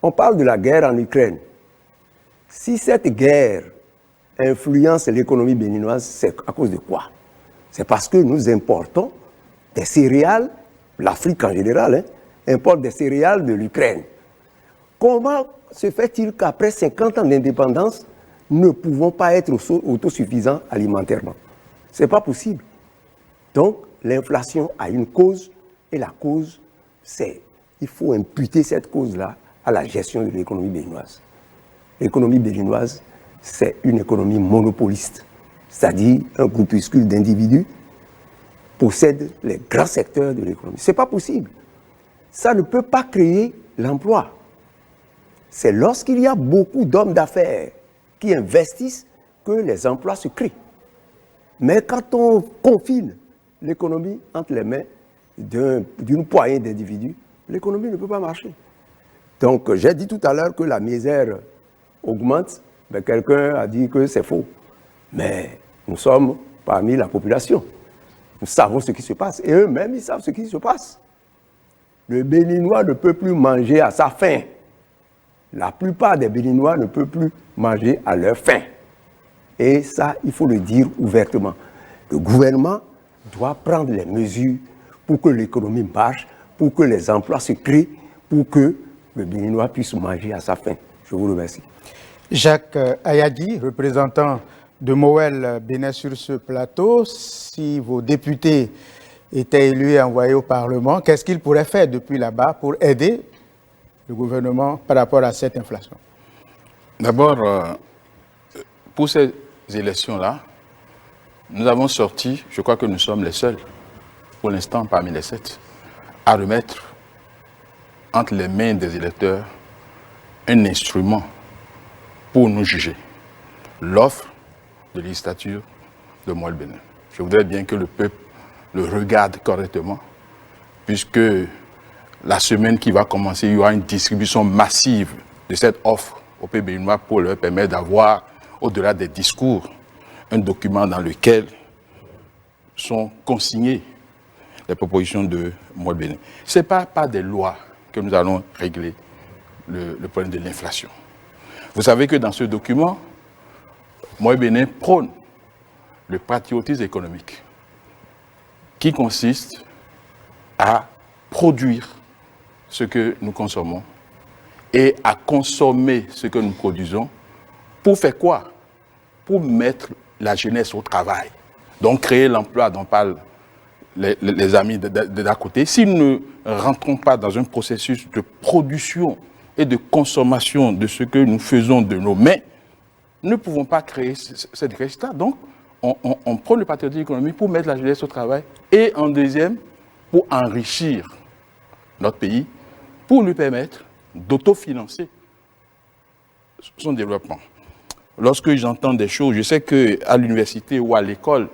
On parle de la guerre en Ukraine. Si cette guerre influence l'économie béninoise, c'est à cause de quoi? C'est parce que nous importons des céréales, l'Afrique en général, importe des céréales de l'Ukraine. Comment se fait-il qu'après 50 ans d'indépendance, nous ne pouvons pas être autosuffisants alimentairement? Ce n'est pas possible. Donc, l'inflation a une cause, et la cause, c'est il faut imputer cette cause-là à la gestion de l'économie béninoise. L'économie béninoise, c'est une économie monopoliste, c'est-à-dire un groupuscule d'individus possède les grands secteurs de l'économie. Ce n'est pas possible. Ça ne peut pas créer l'emploi. C'est lorsqu'il y a beaucoup d'hommes d'affaires qui investissent que les emplois se créent. Mais quand on confine l'économie entre les mains d'une poignée d'individus, l'économie ne peut pas marcher. Donc, j'ai dit tout à l'heure que la misère augmente, mais quelqu'un a dit que c'est faux. Mais nous sommes parmi la population. Nous savons ce qui se passe. Et eux-mêmes, ils savent ce qui se passe. Le Béninois ne peut plus manger à sa faim. La plupart des Béninois ne peuvent plus manger à leur faim. Et ça, il faut le dire ouvertement. Le gouvernement doit prendre les mesures pour que l'économie marche, pour que les emplois se créent, pour que le Béninois puisse manger à sa faim. Je vous remercie. Jacques Ayadi, représentant de Moël Bénin sur ce plateau, si vos députés étaient élus et envoyés au Parlement, qu'est-ce qu'ils pourraient faire depuis là-bas pour aider le gouvernement par rapport à cette inflation? D'abord, pour ces élections-là, nous avons sorti, je crois que nous sommes les seuls, pour l'instant parmi les 7, à remettre entre les mains des électeurs un instrument pour nous juger. L'offre de législature de Moël Bénin. Je voudrais bien que le peuple le regarde correctement, puisque la semaine qui va commencer, il y aura une distribution massive de cette offre au peuple béninois pour leur permettre d'avoir, au-delà des discours, un document dans lequel sont consignées les propositions de Moël Bénin. Ce n'est pas par des lois que nous allons régler le problème de l'inflation. Vous savez que dans ce document, Moël Bénin prône le patriotisme économique qui consiste à produire ce que nous consommons et à consommer ce que nous produisons. Pour faire quoi? Pour mettre la jeunesse au travail. Donc créer l'emploi dont parle les amis d'à côté, si nous ne rentrons pas dans un processus de production et de consommation de ce que nous faisons de nos mains, nous ne pouvons pas créer cette richesse-là. Donc, on prend le patriotisme économique pour mettre la jeunesse au travail et en deuxième, pour enrichir notre pays, pour lui permettre d'autofinancer son développement. Lorsque j'entends des choses, je sais qu'à l'université ou à l'école,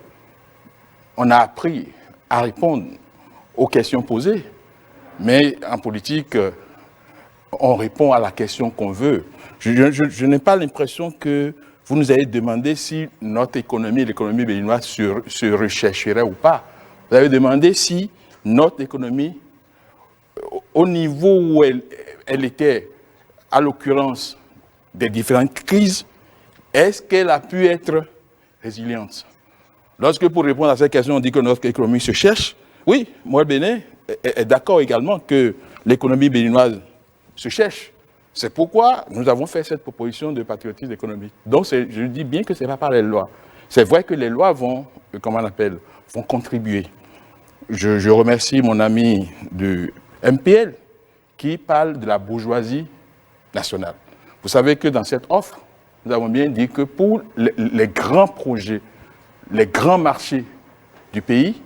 on a appris à répondre aux questions posées, mais en politique, on répond à la question qu'on veut. Je n'ai pas l'impression que vous nous avez demandé si notre économie, l'économie béninoise, se rechercherait ou pas. Vous avez demandé si notre économie, au niveau où elle était, à l'occurrence des différentes crises, est-ce qu'elle a pu être résiliente? Lorsque, pour répondre à cette question, on dit que notre économie se cherche, oui, moi, le Bénin est d'accord également que l'économie béninoise se cherche. C'est pourquoi nous avons fait cette proposition de patriotisme économique. Donc, je dis bien que ce n'est pas par les lois. C'est vrai que les lois vont, comment on appelle, vont contribuer. Je remercie mon ami du MPL qui parle de la bourgeoisie nationale. Vous savez que dans cette offre, nous avons bien dit que pour les grands projets, les grands marchés du pays,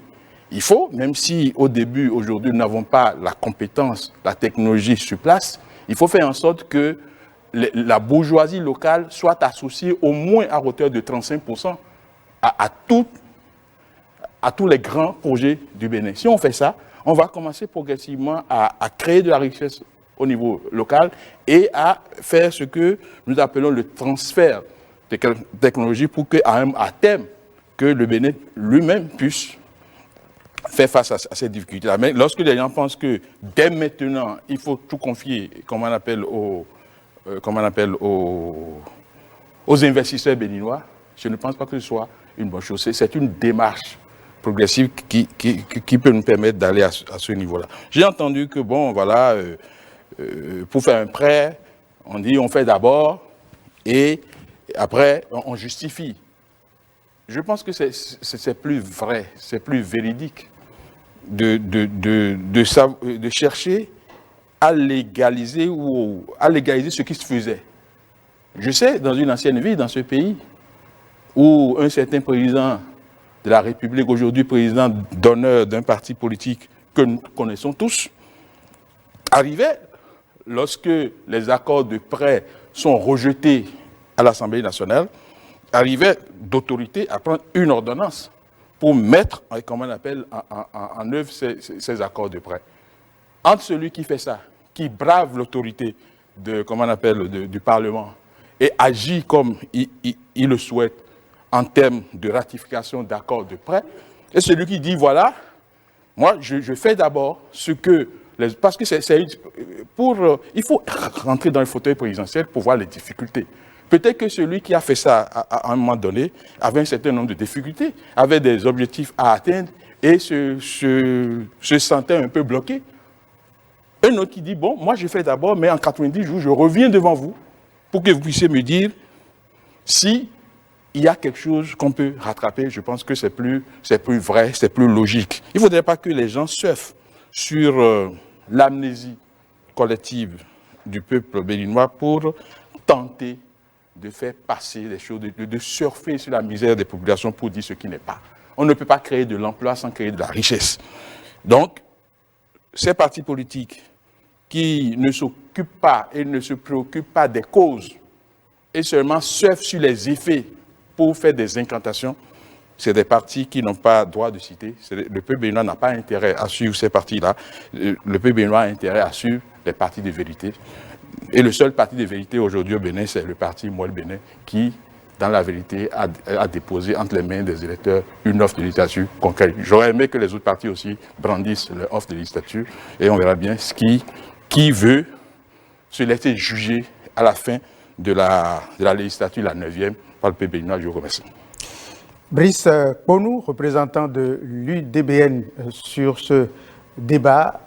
il faut, même si au début, aujourd'hui, nous n'avons pas la compétence, la technologie sur place, il faut faire en sorte que la bourgeoisie locale soit associée au moins à hauteur de 35% à tous les grands projets du Bénin. Si on fait ça, on va commencer progressivement à créer de la richesse au niveau local et à faire ce que nous appelons le transfert de technologies pour qu'à terme, que le Bénin lui-même puisse faire face à ces difficultés-là. Mais lorsque les gens pensent que dès maintenant, il faut tout confier, comme on appelle aux investisseurs béninois, je ne pense pas que ce soit une bonne chose. C'est une démarche progressive qui peut nous permettre d'aller à ce niveau-là. J'ai entendu que, bon, voilà, pour faire un prêt, on dit on fait d'abord et après on justifie. Je pense que c'est plus vrai, c'est plus véridique de chercher à légaliser ce qui se faisait. Je sais, dans une ancienne vie, dans ce pays, où un certain président de la République, aujourd'hui président d'honneur d'un parti politique que nous connaissons tous, arrivait, lorsque les accords de prêt sont rejetés à l'Assemblée nationale, arrivait d'autorité à prendre une ordonnance pour mettre, comment on appelle, en œuvre ces accords de prêt. Entre celui qui fait ça, qui brave l'autorité du Parlement et agit comme il le souhaite en termes de ratification d'accords de prêt, et celui qui dit, voilà, moi je fais d'abord ce que... Parce que il faut rentrer dans le fauteuil présidentiel pour voir les difficultés. Peut-être que celui qui a fait ça à un moment donné avait un certain nombre de difficultés, avait des objectifs à atteindre et se sentait un peu bloqué. Un autre qui dit, bon, moi je fais d'abord, mais en 90 jours, je reviens devant vous pour que vous puissiez me dire si il y a quelque chose qu'on peut rattraper. Je pense que c'est plus vrai, c'est plus logique. Il ne faudrait pas que les gens surfent sur l'amnésie collective du peuple béninois pour tenter de faire passer des choses, de surfer sur la misère des populations pour dire ce qui n'est pas. On ne peut pas créer de l'emploi sans créer de la richesse. Donc, ces partis politiques qui ne s'occupent pas et ne se préoccupent pas des causes et seulement surfent sur les effets pour faire des incantations, c'est des partis qui n'ont pas droit de citer. Le peuple béninois n'a pas intérêt à suivre ces partis-là. Le peuple béninois a intérêt à suivre les partis de vérité. Et le seul parti de vérité aujourd'hui au Bénin, c'est le parti Moi le Bénin, qui, dans la vérité, a déposé entre les mains des électeurs une offre de législature concrète. J'aurais aimé que les autres partis aussi brandissent leur offre de législature et on verra bien qui veut se laisser juger à la fin de la législature, la 9e, par le peuple béninois. Je vous remercie. Brice Kponou, représentant de l'UDBN sur ce débat,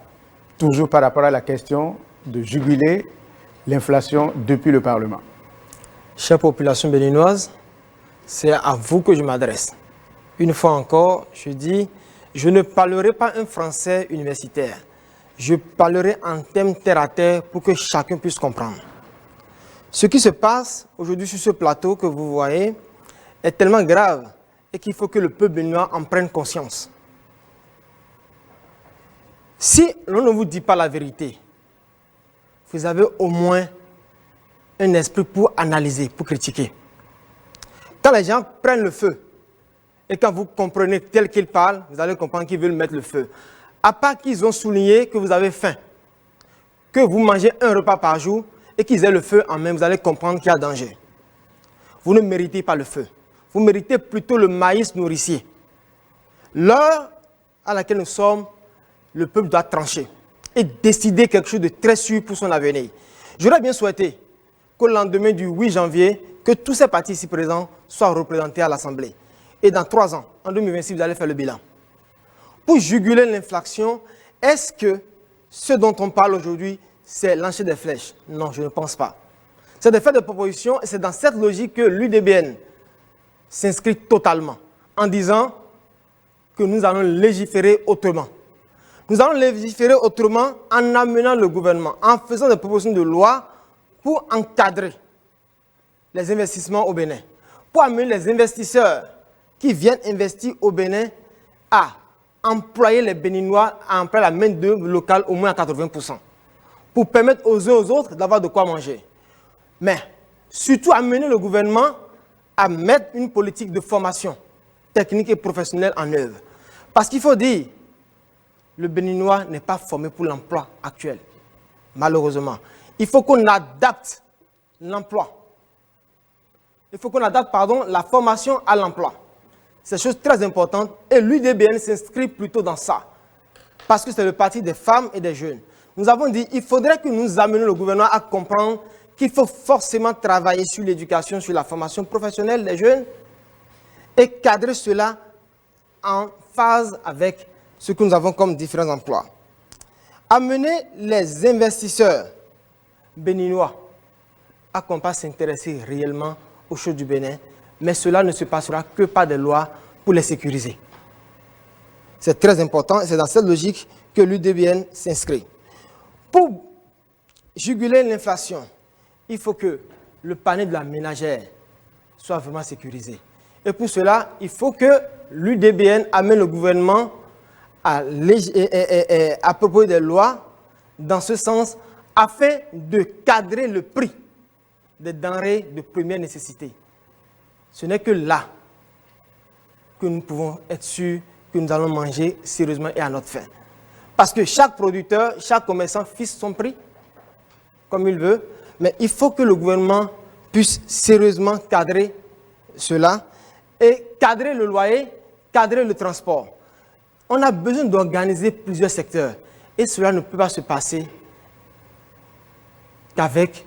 toujours par rapport à la question de juguler l'inflation depuis le Parlement. Chère population béninoise, c'est à vous que je m'adresse. Une fois encore, je dis, je ne parlerai pas un français universitaire. Je parlerai en termes terre à terre pour que chacun puisse comprendre. Ce qui se passe aujourd'hui sur ce plateau que vous voyez est tellement grave et qu'il faut que le peuple béninois en prenne conscience. Si l'on ne vous dit pas la vérité, vous avez au moins un esprit pour analyser, pour critiquer. Quand les gens prennent le feu, et quand vous comprenez tel qu'ils parlent, vous allez comprendre qu'ils veulent mettre le feu. À part qu'ils ont souligné que vous avez faim, que vous mangez un repas par jour, et qu'ils aient le feu en main, vous allez comprendre qu'il y a danger. Vous ne méritez pas le feu. Vous méritez plutôt le maïs nourricier. L'heure à laquelle nous sommes, le peuple doit trancher et décider quelque chose de très sûr pour son avenir. J'aurais bien souhaité qu'au lendemain du 8 janvier, que tous ces partis ici présents soient représentés à l'Assemblée. Et dans 3 ans, en 2026, vous allez faire le bilan. Pour juguler l'inflation, est-ce que ce dont on parle aujourd'hui, c'est lancer des flèches? Non, je ne pense pas. C'est de faire des propositions et c'est dans cette logique que l'UDBN s'inscrit totalement en disant que nous allons légiférer autrement. Nous allons légiférer autrement en amenant le gouvernement, en faisant des propositions de loi pour encadrer les investissements au Bénin, pour amener les investisseurs qui viennent investir au Bénin à employer les Béninois, à employer la main-d'œuvre locale au moins à 80%, pour permettre aux uns aux autres d'avoir de quoi manger. Mais surtout amener le gouvernement à mettre une politique de formation technique et professionnelle en œuvre. Parce qu'il faut dire, le Béninois n'est pas formé pour l'emploi actuel, malheureusement. Il faut qu'on adapte l'emploi. Il faut qu'on adapte, la formation à l'emploi. C'est une chose très importante et l'UDBN s'inscrit plutôt dans ça. Parce que c'est le parti des femmes et des jeunes. Nous avons dit qu'il faudrait que nous amenions le gouvernement à comprendre qu'il faut forcément travailler sur l'éducation, sur la formation professionnelle des jeunes et cadrer cela en phase avec ce que nous avons comme différents emplois. Amener les investisseurs béninois à qu'on pas s'intéresser réellement aux choses du Bénin, mais cela ne se passera que par des lois pour les sécuriser. C'est très important et c'est dans cette logique que l'UDBN s'inscrit. Pour juguler l'inflation, il faut que le panier de la ménagère soit vraiment sécurisé. Et pour cela, il faut que l'UDBN amène le gouvernement à proposer des lois dans ce sens afin de cadrer le prix des denrées de première nécessité. Ce n'est que là que nous pouvons être sûrs que nous allons manger sérieusement et à notre faim. Parce que chaque producteur, chaque commerçant fixe son prix comme il veut, mais il faut que le gouvernement puisse sérieusement cadrer cela et cadrer le loyer, cadrer le transport. On a besoin d'organiser plusieurs secteurs et cela ne peut pas se passer qu'avec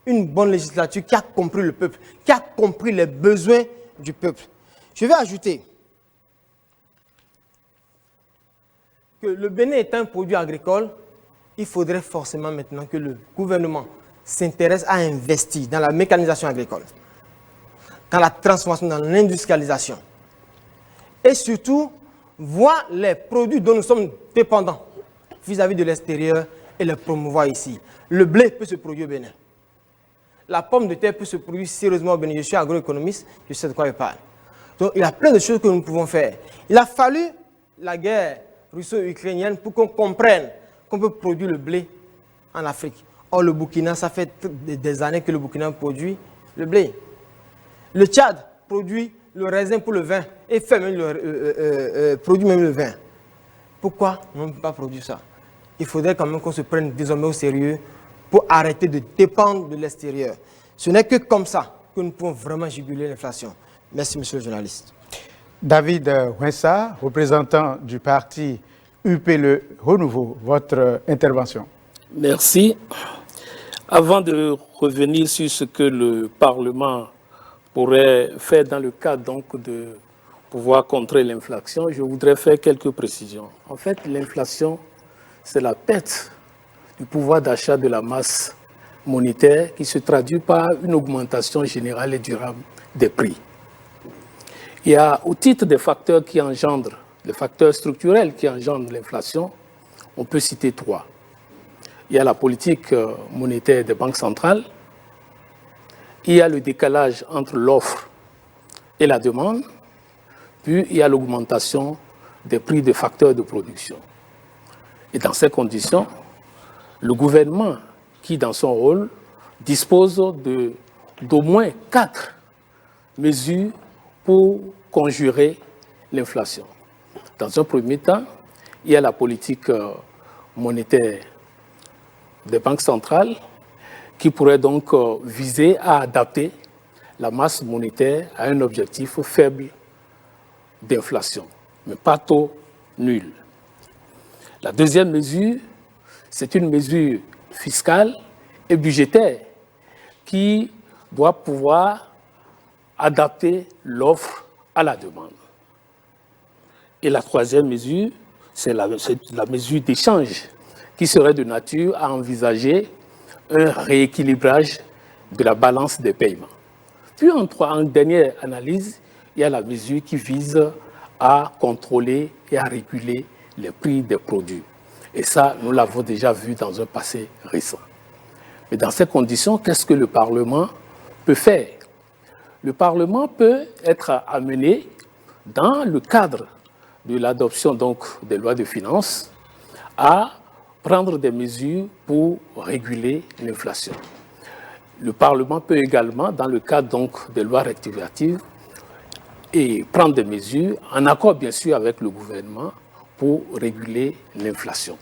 une bonne législature qui a compris le peuple, qui a compris les besoins du peuple. Je vais ajouter que le Bénin est un produit agricole, il faudrait forcément maintenant que le gouvernement s'intéresse à investir dans la mécanisation agricole, dans la transformation, dans l'industrialisation. Et surtout, voir les produits dont nous sommes dépendants vis-à-vis de l'extérieur et les promouvoir ici. Le blé peut se produire au Bénin. La pomme de terre peut se produire sérieusement au Bénin. Je suis agroéconomiste, je sais de quoi je parle. Donc, il y a plein de choses que nous pouvons faire. Il a fallu la guerre russo-ukrainienne pour qu'on comprenne qu'on peut produire le blé en Afrique. Or, le Burkina, ça fait des années que le Burkina produit le blé. Le Tchad produit le raisin pour le vin et fait même produit même le vin. Pourquoi on ne peut pas produire ça? Il faudrait quand même qu'on se prenne désormais au sérieux pour arrêter de dépendre de l'extérieur. Ce n'est que comme ça que nous pouvons vraiment juguler l'inflation. Merci, monsieur le journaliste. David Wensa, représentant du parti UP Renouveau, votre intervention. Merci. Avant de revenir sur ce que le Parlement pourrait faire dans le cadre donc de pouvoir contrer l'inflation, je voudrais faire quelques précisions. En fait, l'inflation, c'est la perte du pouvoir d'achat de la masse monétaire qui se traduit par une augmentation générale et durable des prix. Il y a, au titre des facteurs qui engendrent, les facteurs structurels qui engendrent l'inflation, on peut citer 3. Il y a la politique monétaire des banques centrales, il y a le décalage entre l'offre et la demande, puis il y a l'augmentation des prix des facteurs de production. Et dans ces conditions, le gouvernement, qui dans son rôle, dispose d'au moins 4 mesures pour conjurer l'inflation. Dans un premier temps, il y a la politique monétaire des banques centrales qui pourrait donc viser à adapter la masse monétaire à un objectif faible d'inflation, mais pas taux nul. La deuxième mesure, c'est une mesure fiscale et budgétaire qui doit pouvoir adapter l'offre à la demande. Et la troisième mesure, c'est la mesure d'échange qui serait de nature à envisager un rééquilibrage de la balance des paiements. Puis en dernière analyse, il y a la mesure qui vise à contrôler et à réguler les prix des produits. Et ça, nous l'avons déjà vu dans un passé récent. Mais dans ces conditions, qu'est-ce que le Parlement peut faire? Le Parlement peut être amené, dans le cadre de l'adoption donc des lois de finances, à prendre des mesures pour réguler l'inflation. Le Parlement peut également, dans le cadre donc des lois rectificatives, et prendre des mesures, en accord bien sûr avec le gouvernement, pour réguler l'inflation.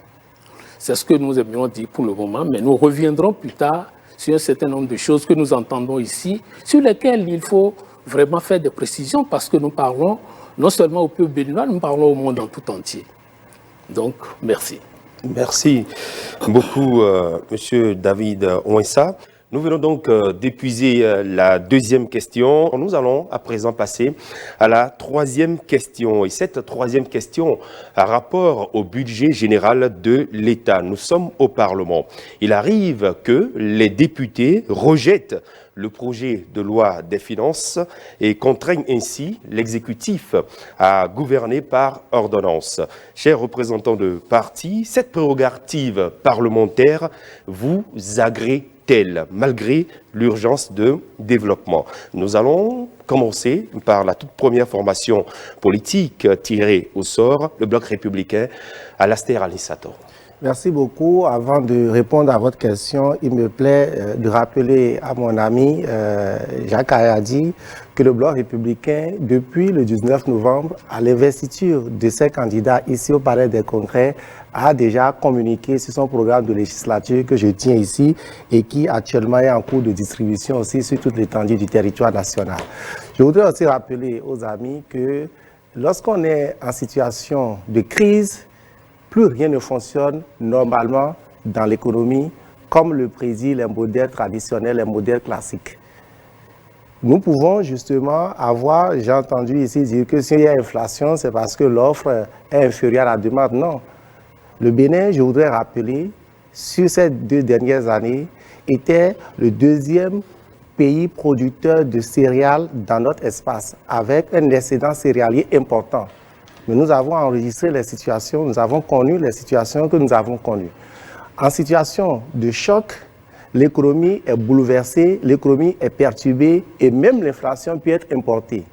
C'est ce que nous aimions dire pour le moment, mais nous reviendrons plus tard sur un certain nombre de choses que nous entendons ici, sur lesquelles il faut vraiment faire des précisions, parce que nous parlons non seulement au peuple béninois, nous parlons au monde en tout entier. Donc, merci. Merci beaucoup, M. David Ouensa. Nous venons donc d'épuiser la deuxième question. Nous allons à présent passer à la troisième question. Et cette troisième question a rapport au budget général de l'État. Nous sommes au Parlement. Il arrive que les députés rejettent le projet de loi des finances et contraignent ainsi l'exécutif à gouverner par ordonnance. Chers représentants de partis, cette prérogative parlementaire vous agrée-t-elle malgré l'urgence de développement? Nous allons commencer par la toute première formation politique tirée au sort, le Bloc républicain, Alastair Alisato. Merci beaucoup. Avant de répondre à votre question, il me plaît de rappeler à mon ami Jacques Ayadi que le Bloc républicain, depuis le 19 novembre, à l'investiture de ses candidats ici au Palais des Congrès, a déjà communiqué sur son programme de législature que je tiens ici et qui actuellement est en cours de distribution aussi sur toute l'étendue du territoire national. Je voudrais aussi rappeler aux amis que lorsqu'on est en situation de crise, plus rien ne fonctionne normalement dans l'économie comme le prédit les modèles traditionnels, les modèles classiques. Nous pouvons justement avoir, j'ai entendu ici dire que s'il y a inflation, c'est parce que l'offre est inférieure à la demande. Non. Le Bénin, je voudrais rappeler, sur ces 2 dernières années, était le 2e pays producteur de céréales dans notre espace, avec un excédent céréalier important. Mais nous avons enregistré les situations, nous avons connu les situations que nous avons connues. En situation de choc, l'économie est bouleversée, l'économie est perturbée et même l'inflation peut être importée.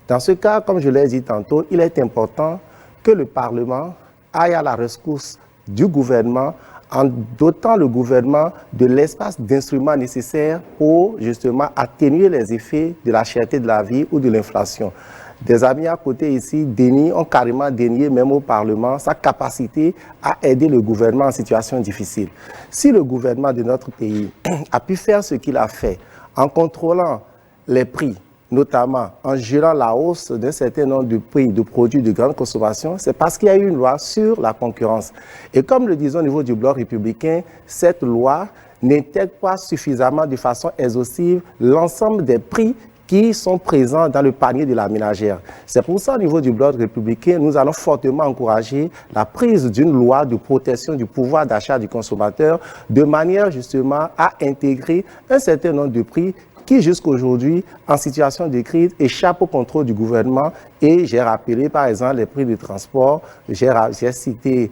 Dans ce cas, comme je l'ai dit tantôt, il est important que le Parlement aille à la rescousse du gouvernement en dotant le gouvernement de l'espace d'instruments nécessaires pour justement atténuer les effets de la cherté de la vie ou de l'inflation. Des amis à côté ici ont carrément dénié même au Parlement sa capacité à aider le gouvernement en situation difficile. Si le gouvernement de notre pays a pu faire ce qu'il a fait en contrôlant les prix, notamment en gérant la hausse d'un certain nombre de prix de produits de grande consommation, c'est parce qu'il y a eu une loi sur la concurrence. Et comme le disons au niveau du Bloc républicain, cette loi n'intègre pas suffisamment de façon exhaustive l'ensemble des prix qui sont présents dans le panier de la ménagère. C'est pour ça, au niveau du Bloc républicain, nous allons fortement encourager la prise d'une loi de protection du pouvoir d'achat du consommateur de manière justement à intégrer un certain nombre de prix qui jusqu'à aujourd'hui, en situation de crise, échappent au contrôle du gouvernement. Et j'ai rappelé par exemple les prix de transport, j'ai cité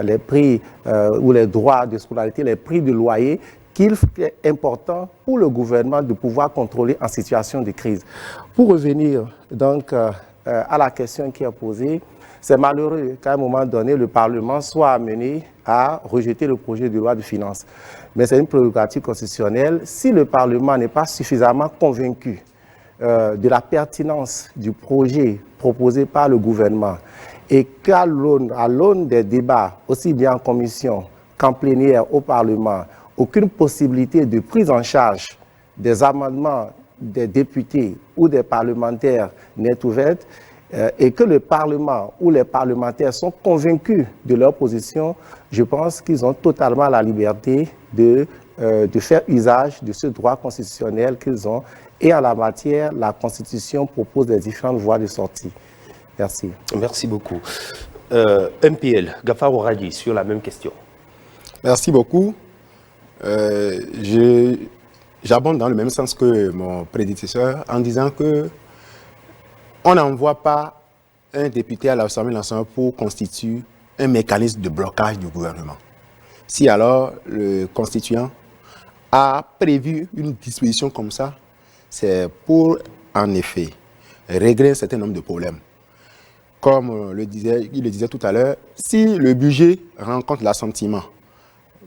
les prix ou les droits de scolarité, les prix de loyer, qu'il est important pour le gouvernement de pouvoir contrôler en situation de crise. Pour revenir donc à la question qui est posée, c'est malheureux qu'à un moment donné, le Parlement soit amené à rejeter le projet de loi de finances. Mais c'est une prérogative constitutionnelle. Si le Parlement n'est pas suffisamment convaincu de la pertinence du projet proposé par le gouvernement et qu'à l'aune des débats, aussi bien en commission qu'en plénière au Parlement, aucune possibilité de prise en charge des amendements des députés ou des parlementaires n'est ouverte, et que le Parlement ou les parlementaires sont convaincus de leur position, je pense qu'ils ont totalement la liberté de faire usage de ce droit constitutionnel qu'ils ont. Et en la matière, la Constitution propose des différentes voies de sortie. Merci. Merci beaucoup. MPL, Gafar Oradi, sur la même question. Merci beaucoup. J'abonde dans le même sens que mon prédécesseur en disant que on n'envoie pas un député à l'Assemblée nationale pour constituer un mécanisme de blocage du gouvernement. Si alors le constituant a prévu une disposition comme ça, c'est pour, en effet, régler un certain nombre de problèmes. Comme il le disait tout à l'heure, si le budget rencontre l'assentiment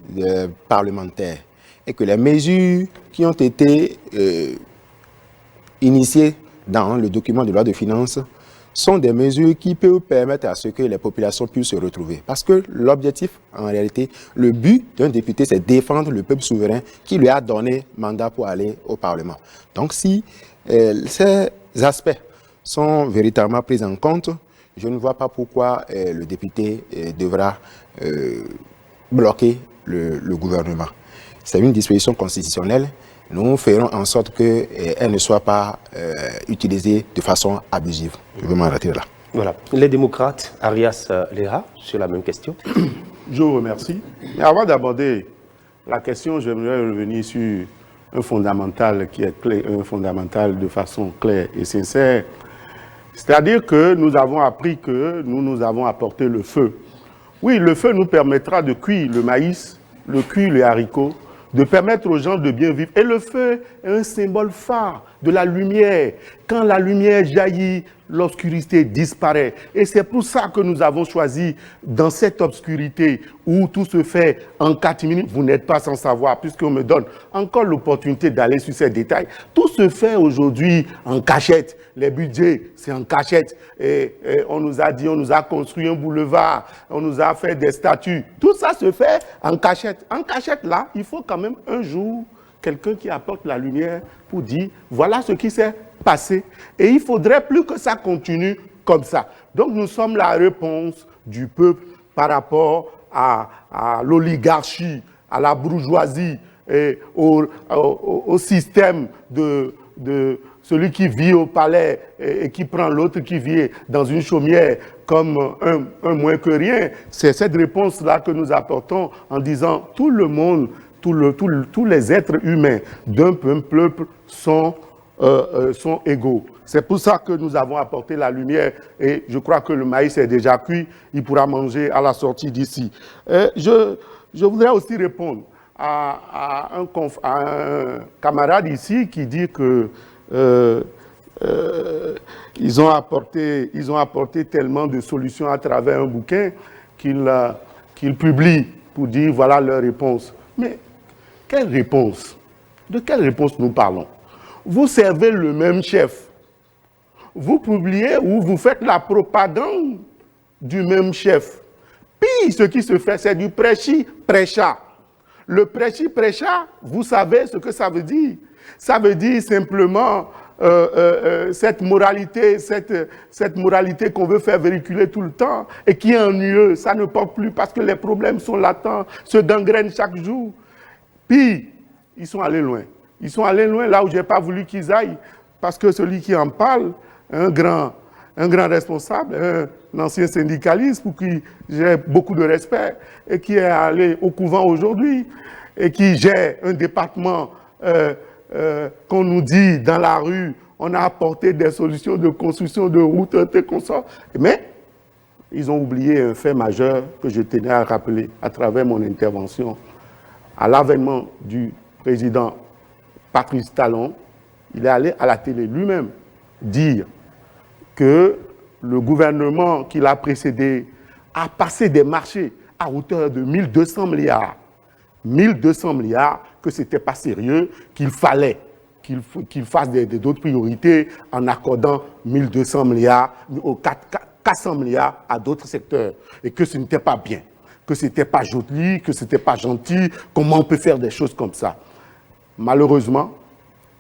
des parlementaires et que les mesures qui ont été initiées dans le document de loi de finances sont des mesures qui peuvent permettre à ce que les populations puissent se retrouver. Parce que l'objectif, en réalité, le but d'un député, c'est défendre le peuple souverain qui lui a donné mandat pour aller au Parlement. Donc si ces aspects sont véritablement pris en compte, je ne vois pas pourquoi le député devra bloquer le gouvernement. C'est une disposition constitutionnelle. Nous ferons en sorte qu'elle ne soit pas utilisée de façon abusive. Je vais m'arrêter là. Voilà. Les démocrates, Arias Léa, sur la même question. Je vous remercie. Mais avant d'aborder la question, j'aimerais revenir sur un fondamental qui est clair, un fondamental de façon claire et sincère. C'est-à-dire que nous avons appris que nous avons apporté le feu. Oui, le feu nous permettra de cuire le maïs, de cuire les haricots, de permettre aux gens de bien vivre. Et le feu est un symbole phare de la lumière. Quand la lumière jaillit, l'obscurité disparaît. Et c'est pour ça que nous avons choisi, dans cette obscurité où tout se fait en 4 minutes, vous n'êtes pas sans savoir, puisqu'on me donne encore l'opportunité d'aller sur ces détails. Tout se fait aujourd'hui en cachette. Les budgets, c'est en cachette. Et on nous a dit, on nous a construit un boulevard, on nous a fait des statues. Tout ça se fait en cachette. En cachette, là, il faut quand même un jour quelqu'un qui apporte la lumière pour dire, voilà ce qui s'est passé. Et il ne faudrait plus que ça continue comme ça. Donc nous sommes la réponse du peuple par rapport à l'oligarchie, à la bourgeoisie et au système de celui qui vit au palais et qui prend l'autre qui vit dans une chaumière comme un moins que rien. C'est cette réponse-là que nous apportons en disant tout le monde, tous les êtres humains d'un peuple sont égaux. C'est pour ça que nous avons apporté la lumière et je crois que le maïs est déjà cuit, il pourra manger à la sortie d'ici. Je voudrais aussi répondre à un camarade ici qui dit que ils ont apporté tellement de solutions à travers un bouquin qu'ils publient pour dire voilà leur réponse. Mais quelle réponse? De quelle réponse nous parlons? Vous servez le même chef. Vous publiez ou vous faites la propagande du même chef. Puis, ce qui se fait, c'est du prêchi-prêcha. Le prêchi-prêcha, vous savez ce que ça veut dire. Ça veut dire simplement cette moralité qu'on veut faire véhiculer tout le temps et qui est ennuyeuse. Ça ne porte plus parce que les problèmes sont latents, se gangrènent chaque jour. Puis, ils sont allés loin. Ils sont allés loin là où je n'ai pas voulu qu'ils aillent parce que celui qui en parle, un grand responsable, un ancien syndicaliste pour qui j'ai beaucoup de respect et qui est allé au couvent aujourd'hui et qui gère un département qu'on nous dit dans la rue, on a apporté des solutions de construction de routes, mais ils ont oublié un fait majeur que je tenais à rappeler à travers mon intervention. À l'avènement du président Patrice Talon, il est allé à la télé lui-même dire que le gouvernement qui l'a précédé a passé des marchés à hauteur de 1200 milliards. 1200 milliards, que ce n'était pas sérieux, qu'il fallait qu'il fasse d'autres priorités en accordant 1200 milliards aux 400 milliards à d'autres secteurs. Et que ce n'était pas bien, que ce n'était pas joli, que ce n'était pas gentil, comment on peut faire des choses comme ça. Malheureusement,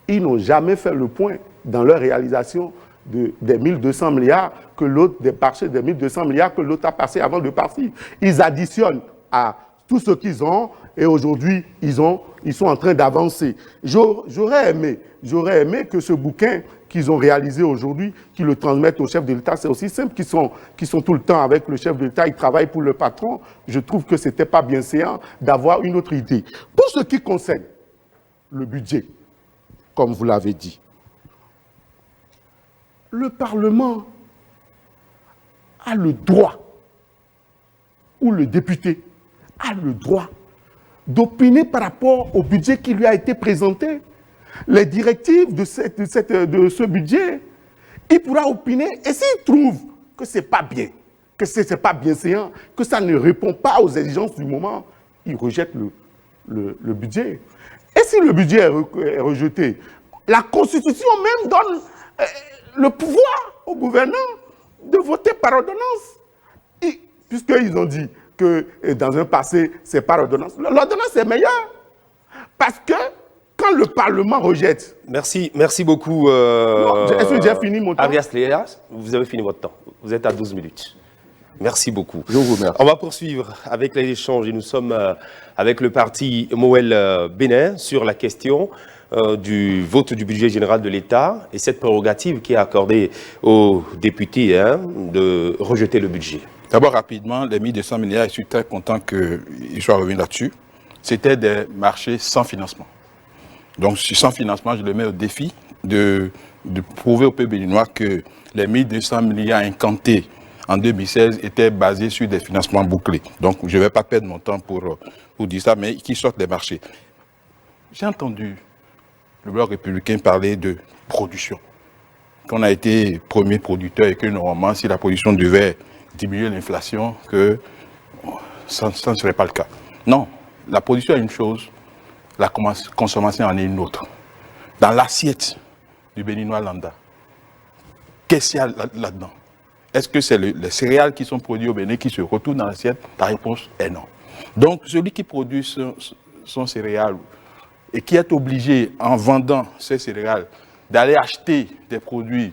ils n'ont jamais fait le point dans leur réalisation des 1200 milliards que l'autre, des marchés des 1200 milliards que l'autre a passé avant de partir. Ils additionnent à tout ce qu'ils ont et aujourd'hui, ils sont en train d'avancer. J'aurais aimé que ce bouquin qu'ils ont réalisé aujourd'hui, qu'ils le transmettent au chef de l'État. C'est aussi simple qu'ils sont tout le temps avec le chef de l'État, ils travaillent pour le patron. Je trouve que ce n'était pas bien séant d'avoir une autre idée. Pour ce qui concerne le budget, comme vous l'avez dit, le Parlement a le droit, ou le député a le droit d'opiner par rapport au budget qui lui a été présenté. Les directives de ce budget, il pourra opiner et s'il trouve que ce n'est pas bien, que ce n'est pas bien séant, que ça ne répond pas aux exigences du moment, il rejette le budget. Et si le budget est rejeté, la Constitution même donne le pouvoir au gouverneur de voter par ordonnance. Puisqu'ils ont dit que dans un passé, c'est par ordonnance. L'ordonnance est meilleure. Parce que quand le Parlement rejette... Merci beaucoup. Est-ce que j'ai fini mon temps? Arias Léas, vous avez fini votre temps. Vous êtes à 12 minutes. Merci beaucoup. Je vous remercie. On va poursuivre avec les échanges et nous sommes avec le parti Moël Bénin sur la question du vote du budget général de l'État et cette prérogative qui est accordée aux députés de rejeter le budget. D'abord, rapidement, les 1200 milliards, je suis très content qu'ils soient revenus là-dessus. C'était des marchés sans financement. Donc, sans financement, je le mets au défi de prouver au peuple béninois que les 1200 milliards incantés en 2016 étaient basés sur des financements bouclés. Donc, je ne vais pas perdre mon temps pour dire ça, mais qui sortent des marchés. J'ai entendu le Bloc républicain parler de production. Qu'on a été premier producteur et que normalement, si la production devait diminuer l'inflation, que ça ne serait pas le cas. Non, la production est une chose, la consommation en est une autre. Dans l'assiette du Béninois lambda, qu'est-ce qu'il y a là-dedans? Est-ce que c'est les céréales qui sont produits au Bénin qui se retrouvent dans l'assiette? La réponse est non. Donc, celui qui produit son céréale et qui est obligé, en vendant ces céréales, d'aller acheter des produits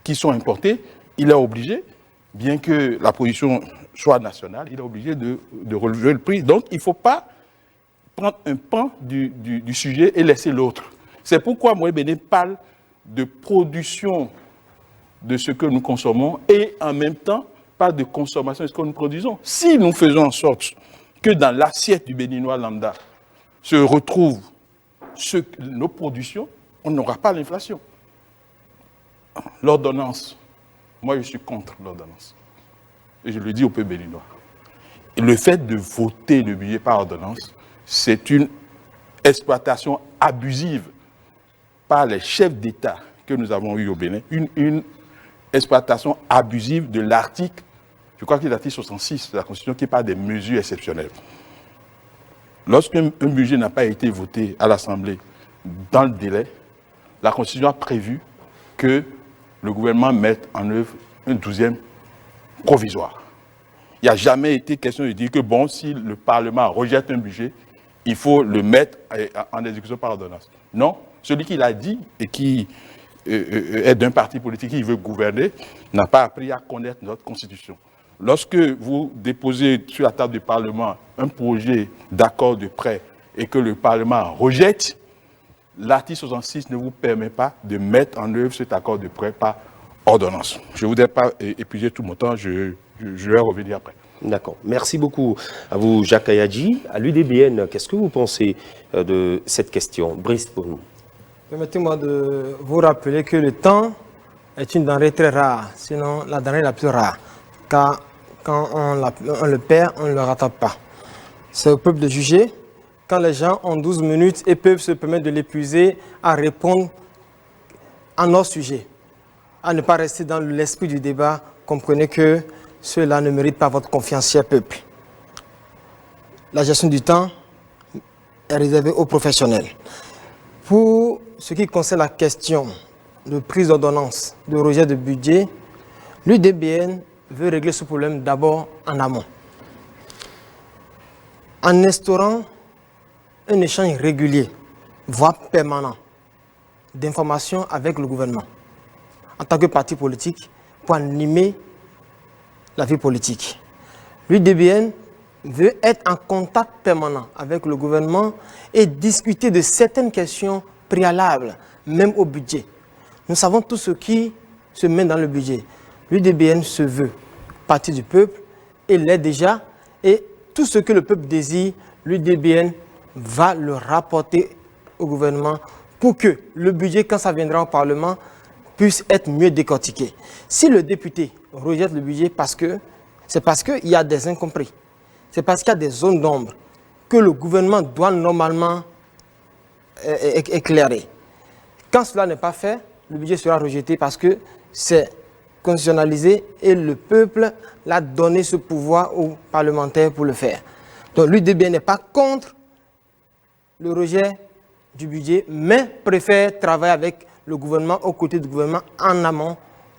qui sont importés, il est obligé, bien que la production soit nationale, il est obligé de relever le prix. Donc, il ne faut pas prendre un pan du sujet et laisser l'autre. C'est pourquoi moi, Bénin parle de production de ce que nous consommons et en même temps, pas de consommation de ce que nous produisons. Si nous faisons en sorte que dans l'assiette du Béninois lambda se retrouvent nos productions, on n'aura pas l'inflation. L'ordonnance, moi je suis contre l'ordonnance. Et je le dis au peuple béninois. Et le fait de voter le budget par ordonnance, c'est une exploitation abusive par les chefs d'État que nous avons eu au Bénin, une exploitation abusive de l'article, je crois que c'est l'article 66 de la Constitution qui parle des mesures exceptionnelles. Lorsqu'un budget n'a pas été voté à l'Assemblée dans le délai, la Constitution a prévu que le gouvernement mette en œuvre un 12e provisoire. Il n'y a jamais été question de dire que bon, si le Parlement rejette un budget, il faut le mettre en exécution par ordonnance. Non, celui qui l'a dit et qui est d'un parti politique qui veut gouverner n'a pas appris à connaître notre Constitution. Lorsque vous déposez sur la table du Parlement un projet d'accord de prêt et que le Parlement rejette, l'article 66 ne vous permet pas de mettre en œuvre cet accord de prêt par ordonnance. Je ne voudrais pas épuiser tout mon temps, je vais revenir après. D'accord. Merci beaucoup à vous, Jacques Ayadji. À l'UDBN, qu'est-ce que vous pensez de cette question? Brice, pour nous. Permettez-moi de vous rappeler que le temps est une denrée très rare, sinon la denrée la plus rare. Car quand on le perd, on ne le rattrape pas. C'est au peuple de juger. Quand les gens ont 12 minutes et peuvent se permettre de l'épuiser à répondre à nos sujets, à ne pas rester dans l'esprit du débat, comprenez que cela ne mérite pas votre confiance, cher peuple. La gestion du temps est réservée aux professionnels. Pour ce qui concerne la question de prise d'ordonnance, de rejet de budget, l'UDBN veut régler ce problème d'abord en amont. En instaurant un échange régulier, voire permanent, d'informations avec le gouvernement, en tant que parti politique, pour animer la vie politique. L'UDBN veut être en contact permanent avec le gouvernement et discuter de certaines questions préalables, même au budget. Nous savons tout ce qui se met dans le budget. L'UDBN se veut partie du peuple et l'est déjà, et tout ce que le peuple désire, l'UDBN va le rapporter au gouvernement pour que le budget, quand ça viendra au Parlement, puisse être mieux décortiqué. Si le député rejette le budget c'est parce qu'il y a des incompris, c'est parce qu'il y a des zones d'ombre que le gouvernement doit normalement éclairer. Quand cela n'est pas fait, le budget sera rejeté parce que c'est constitutionnalisé et le peuple l'a donné ce pouvoir aux parlementaires pour le faire. Donc l'UDBN n'est pas contre le rejet du budget, mais préfère travailler avec le gouvernement, aux côtés du gouvernement, en amont,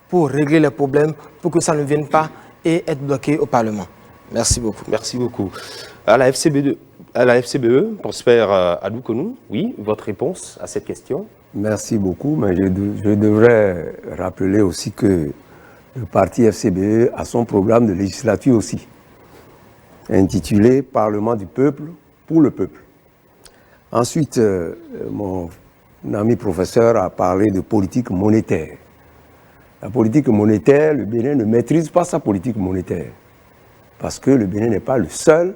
pour régler les problèmes, pour que ça ne vienne pas et être bloqué au Parlement. Merci beaucoup. Merci beaucoup. À la FCBE, Prosper Adoukonou, oui, votre réponse à cette question? Merci beaucoup, mais je devrais rappeler aussi que le parti FCBE a son programme de législature aussi, intitulé « Parlement du peuple pour le peuple ». Ensuite, mon ami professeur a parlé de politique monétaire. La politique monétaire, le Bénin ne maîtrise pas sa politique monétaire, parce que le Bénin n'est pas le seul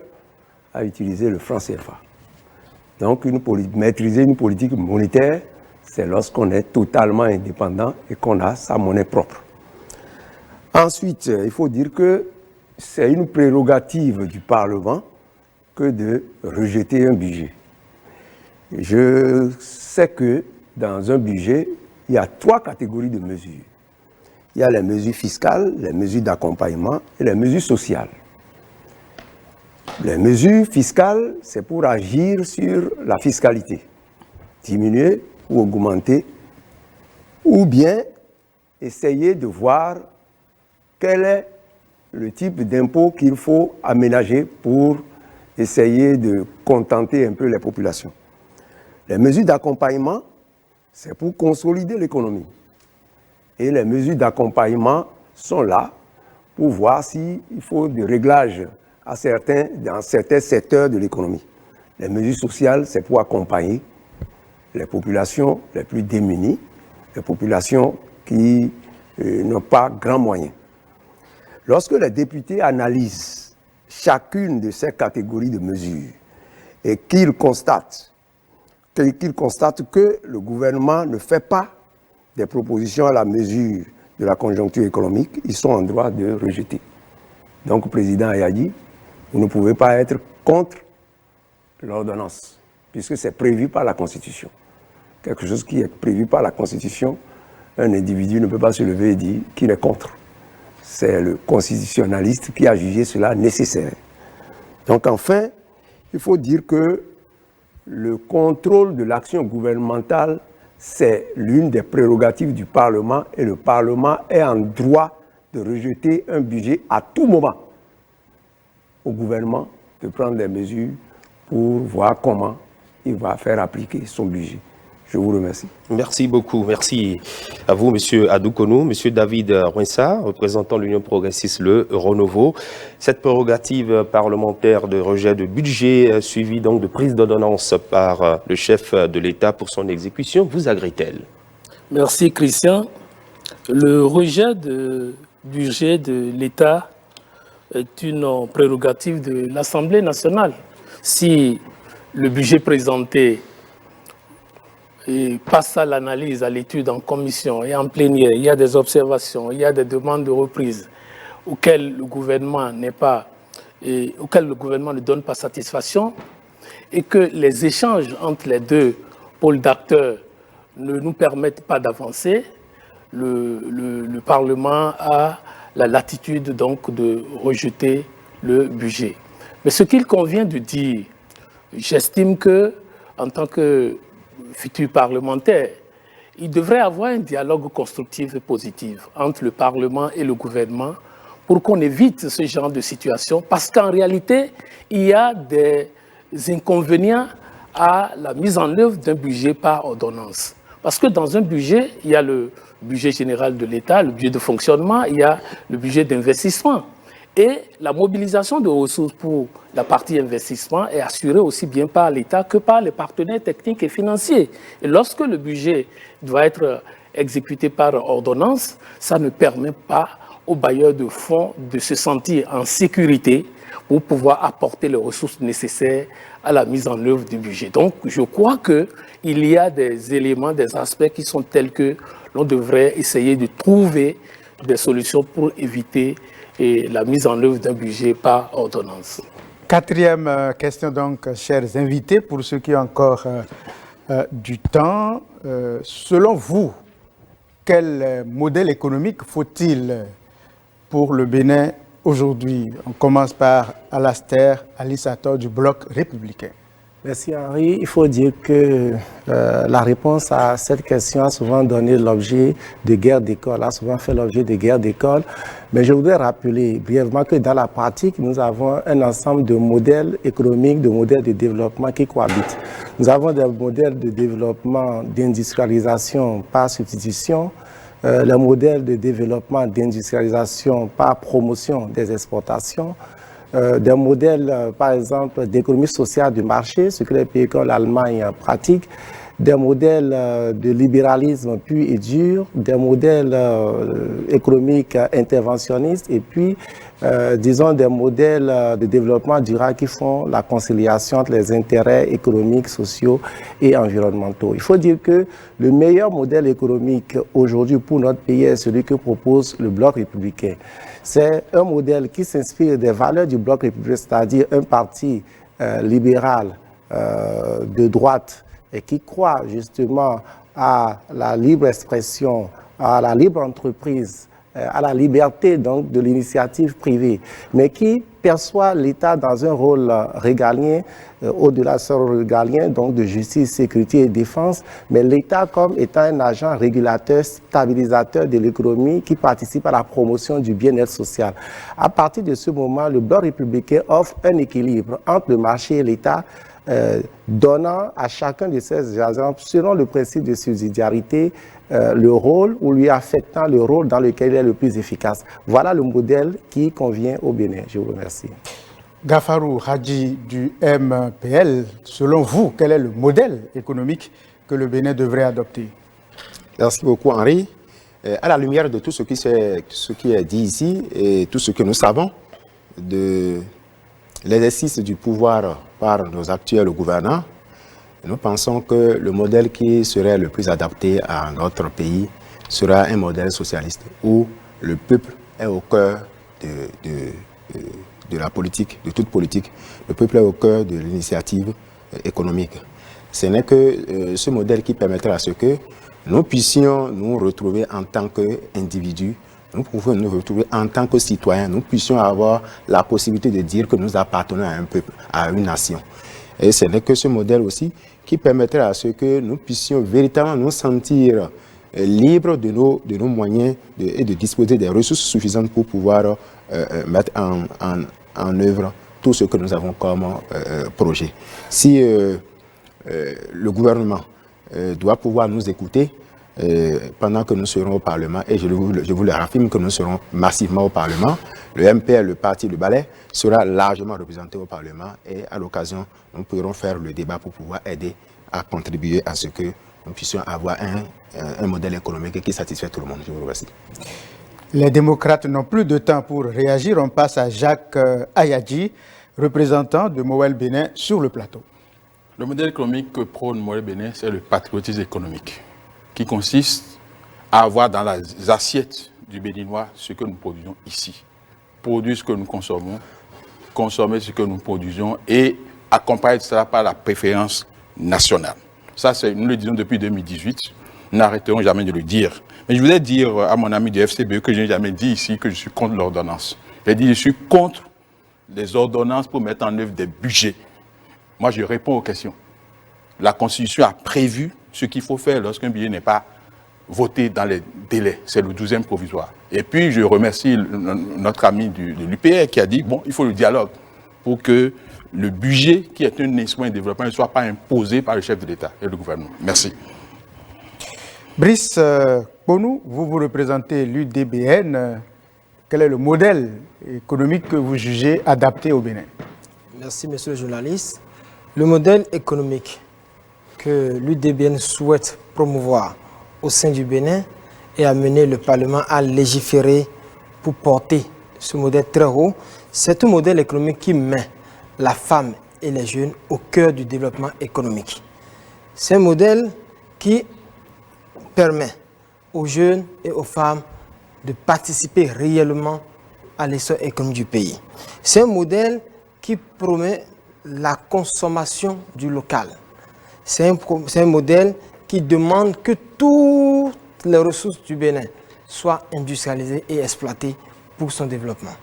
à utiliser le franc CFA. Donc, maîtriser une politique monétaire, c'est lorsqu'on est totalement indépendant et qu'on a sa monnaie propre. Ensuite, il faut dire que c'est une prérogative du Parlement que de rejeter un budget. Je sais que dans un budget, il y a 3 catégories de mesures. Il y a les mesures fiscales, les mesures d'accompagnement et les mesures sociales. Les mesures fiscales, c'est pour agir sur la fiscalité, diminuer ou augmenter, ou bien essayer de voir quel est le type d'impôt qu'il faut aménager pour essayer de contenter un peu les populations. Les mesures d'accompagnement, c'est pour consolider l'économie. Et les mesures d'accompagnement sont là pour voir s'il faut des réglages dans certains secteurs de l'économie. Les mesures sociales, c'est pour accompagner les populations les plus démunies, les populations qui n'ont pas grand moyen. Lorsque les députés analysent chacune de ces catégories de mesures et qu'ils constatent que le gouvernement ne fait pas des propositions à la mesure de la conjoncture économique, ils sont en droit de rejeter. Donc, le président a dit, vous ne pouvez pas être contre l'ordonnance, puisque c'est prévu par la Constitution. Quelque chose qui est prévu par la Constitution, un individu ne peut pas se lever et dire qu'il est contre. C'est le constitutionnaliste qui a jugé cela nécessaire. Donc, enfin, il faut dire que le contrôle de l'action gouvernementale, c'est l'une des prérogatives du Parlement et le Parlement est en droit de rejeter un budget à tout moment au gouvernement de prendre des mesures pour voir comment il va faire appliquer son budget. Je vous remercie. Merci beaucoup. Merci à vous, M. Adoukonou. M. David Rouinsa, représentant l'Union progressiste Le Renouveau. Cette prérogative parlementaire de rejet de budget, suivie donc de prise d'ordonnance par le chef de l'État pour son exécution, vous agrée-t-elle? Merci, Christian. Le rejet du budget de l'État est une prérogative de l'Assemblée nationale. Si le budget présenté passe à l'analyse, à l'étude en commission et en plénière, il y a des observations, il y a des demandes de reprise auxquelles le gouvernement ne donne pas satisfaction, et que les échanges entre les deux pôles d'acteurs ne nous permettent pas d'avancer, le Parlement a la latitude donc de rejeter le budget. Mais ce qu'il convient de dire, j'estime que, en tant que futur parlementaire, il devrait avoir un dialogue constructif et positif entre le Parlement et le gouvernement pour qu'on évite ce genre de situation, parce qu'en réalité, il y a des inconvénients à la mise en œuvre d'un budget par ordonnance. Parce que dans un budget, il y a le budget général de l'État, le budget de fonctionnement, il y a le budget d'investissement. Et la mobilisation de ressources pour la partie investissement est assurée aussi bien par l'État que par les partenaires techniques et financiers. Et lorsque le budget doit être exécuté par ordonnance, ça ne permet pas aux bailleurs de fonds de se sentir en sécurité pour pouvoir apporter les ressources nécessaires à la mise en œuvre du budget. Donc, je crois qu'il y a des éléments, des aspects qui sont tels que l'on devrait essayer de trouver des solutions pour éviter la mise en œuvre d'un budget par ordonnance. Quatrième question donc, chers invités, pour ceux qui ont encore du temps. Selon vous, quel modèle économique faut-il pour le Bénin aujourd'hui? On commence par Alastair Alissator du Bloc républicain. Merci Henri. Il faut dire que la réponse à cette question a souvent donné l'objet de guerre d'école, a souvent fait l'objet de guerre d'école. Mais je voudrais rappeler brièvement que dans la pratique, nous avons un ensemble de modèles économiques, de modèles de développement qui cohabitent. Nous avons des modèles de développement d'industrialisation par substitution, les modèles de développement d'industrialisation par promotion des exportations, des modèles, par exemple, d'économie sociale du marché, ce que les pays comme l'Allemagne pratiquent, des modèles de libéralisme pur et dur, des modèles économiques interventionnistes et puis, disons, des modèles de développement durable qui font la conciliation entre les intérêts économiques, sociaux et environnementaux. Il faut dire que le meilleur modèle économique aujourd'hui pour notre pays est celui que propose le Bloc républicain. C'est un modèle qui s'inspire des valeurs du Bloc républicain, c'est-à-dire un parti libéral de droite et qui croit justement à la libre expression, à la libre entreprise, à la liberté donc de l'initiative privée, mais qui perçoit l'État dans un rôle régalien, au-delà de ce rôle régalien, donc de justice, sécurité et défense, mais l'État comme étant un agent régulateur, stabilisateur de l'économie qui participe à la promotion du bien-être social. À partir de ce moment, le Bloc républicain offre un équilibre entre le marché et l'État, donnant à chacun de ces agents, selon le principe de subsidiarité, le rôle ou lui affectant le rôle dans lequel il est le plus efficace. Voilà le modèle qui convient au Bénin. Je vous remercie. Gafarou Hadji du MPL, selon vous, quel est le modèle économique que le Bénin devrait adopter? Merci beaucoup Henri. À la lumière de tout ce qui est dit ici et tout ce que nous savons de l'exercice du pouvoir par nos actuels gouvernants, nous pensons que le modèle qui serait le plus adapté à notre pays sera un modèle socialiste où le peuple est au cœur de la politique, de toute politique. Le peuple est au cœur de l'initiative économique. Ce n'est que ce modèle qui permettra à ce que nous puissions nous retrouver en tant qu'individus, nous pouvons nous retrouver en tant que citoyens, nous puissions avoir la possibilité de dire que nous appartenons à un peuple, à une nation. Et ce n'est que ce modèle aussi qui permettrait à ce que nous puissions véritablement nous sentir libres de nos moyens et de disposer des ressources suffisantes pour pouvoir mettre en œuvre tout ce que nous avons comme projet. Si le gouvernement doit pouvoir nous écouter pendant que nous serons au Parlement, et je vous le raffirme que nous serons massivement au Parlement, le MPL, le parti, le balai, sera largement représenté au Parlement et à l'occasion, nous pourrons faire le débat pour pouvoir aider à contribuer à ce que nous puissions avoir un modèle économique qui satisfait tout le monde. Je vous remercie. Les démocrates n'ont plus de temps pour réagir. On passe à Jacques Ayadji, représentant de Mowel Bénin sur le plateau. Le modèle économique que prône Moïse Bénin, c'est le patriotisme économique, qui consiste à avoir dans les assiettes du Béninois ce que nous produisons ici. Produire ce que nous consommons, consommer ce que nous produisons et accompagner cela par la préférence nationale. Ça, nous le disons depuis 2018. Nous n'arrêterons jamais de le dire. Mais je voulais dire à mon ami du FCBE que je n'ai jamais dit ici que je suis contre l'ordonnance. J'ai dit que je suis contre les ordonnances pour mettre en œuvre des budgets. Moi, je réponds aux questions. La Constitution a prévu ce qu'il faut faire lorsqu'un budget n'est pas voté dans les délais. C'est le 12e provisoire. Et puis, je remercie notre ami de l'UPR qui a dit, bon, il faut le dialogue pour que le budget, qui est un instrument de développement, ne soit pas imposé par le chef de l'État et le gouvernement. Merci. Brice Ponou, vous représentez l'UDBN. Quel est le modèle économique que vous jugez adapté au Bénin? Merci, monsieur le journaliste. Le modèle économique que l'UDBN souhaite promouvoir au sein du Bénin et amener le Parlement à légiférer pour porter ce modèle très haut, c'est un modèle économique qui met la femme et les jeunes au cœur du développement économique. C'est un modèle qui permet aux jeunes et aux femmes de participer réellement à l'essor économique du pays. C'est un modèle qui promet la consommation du local. C'est un modèle qui demande que toutes les ressources du Bénin soient industrialisées et exploitées pour son développement.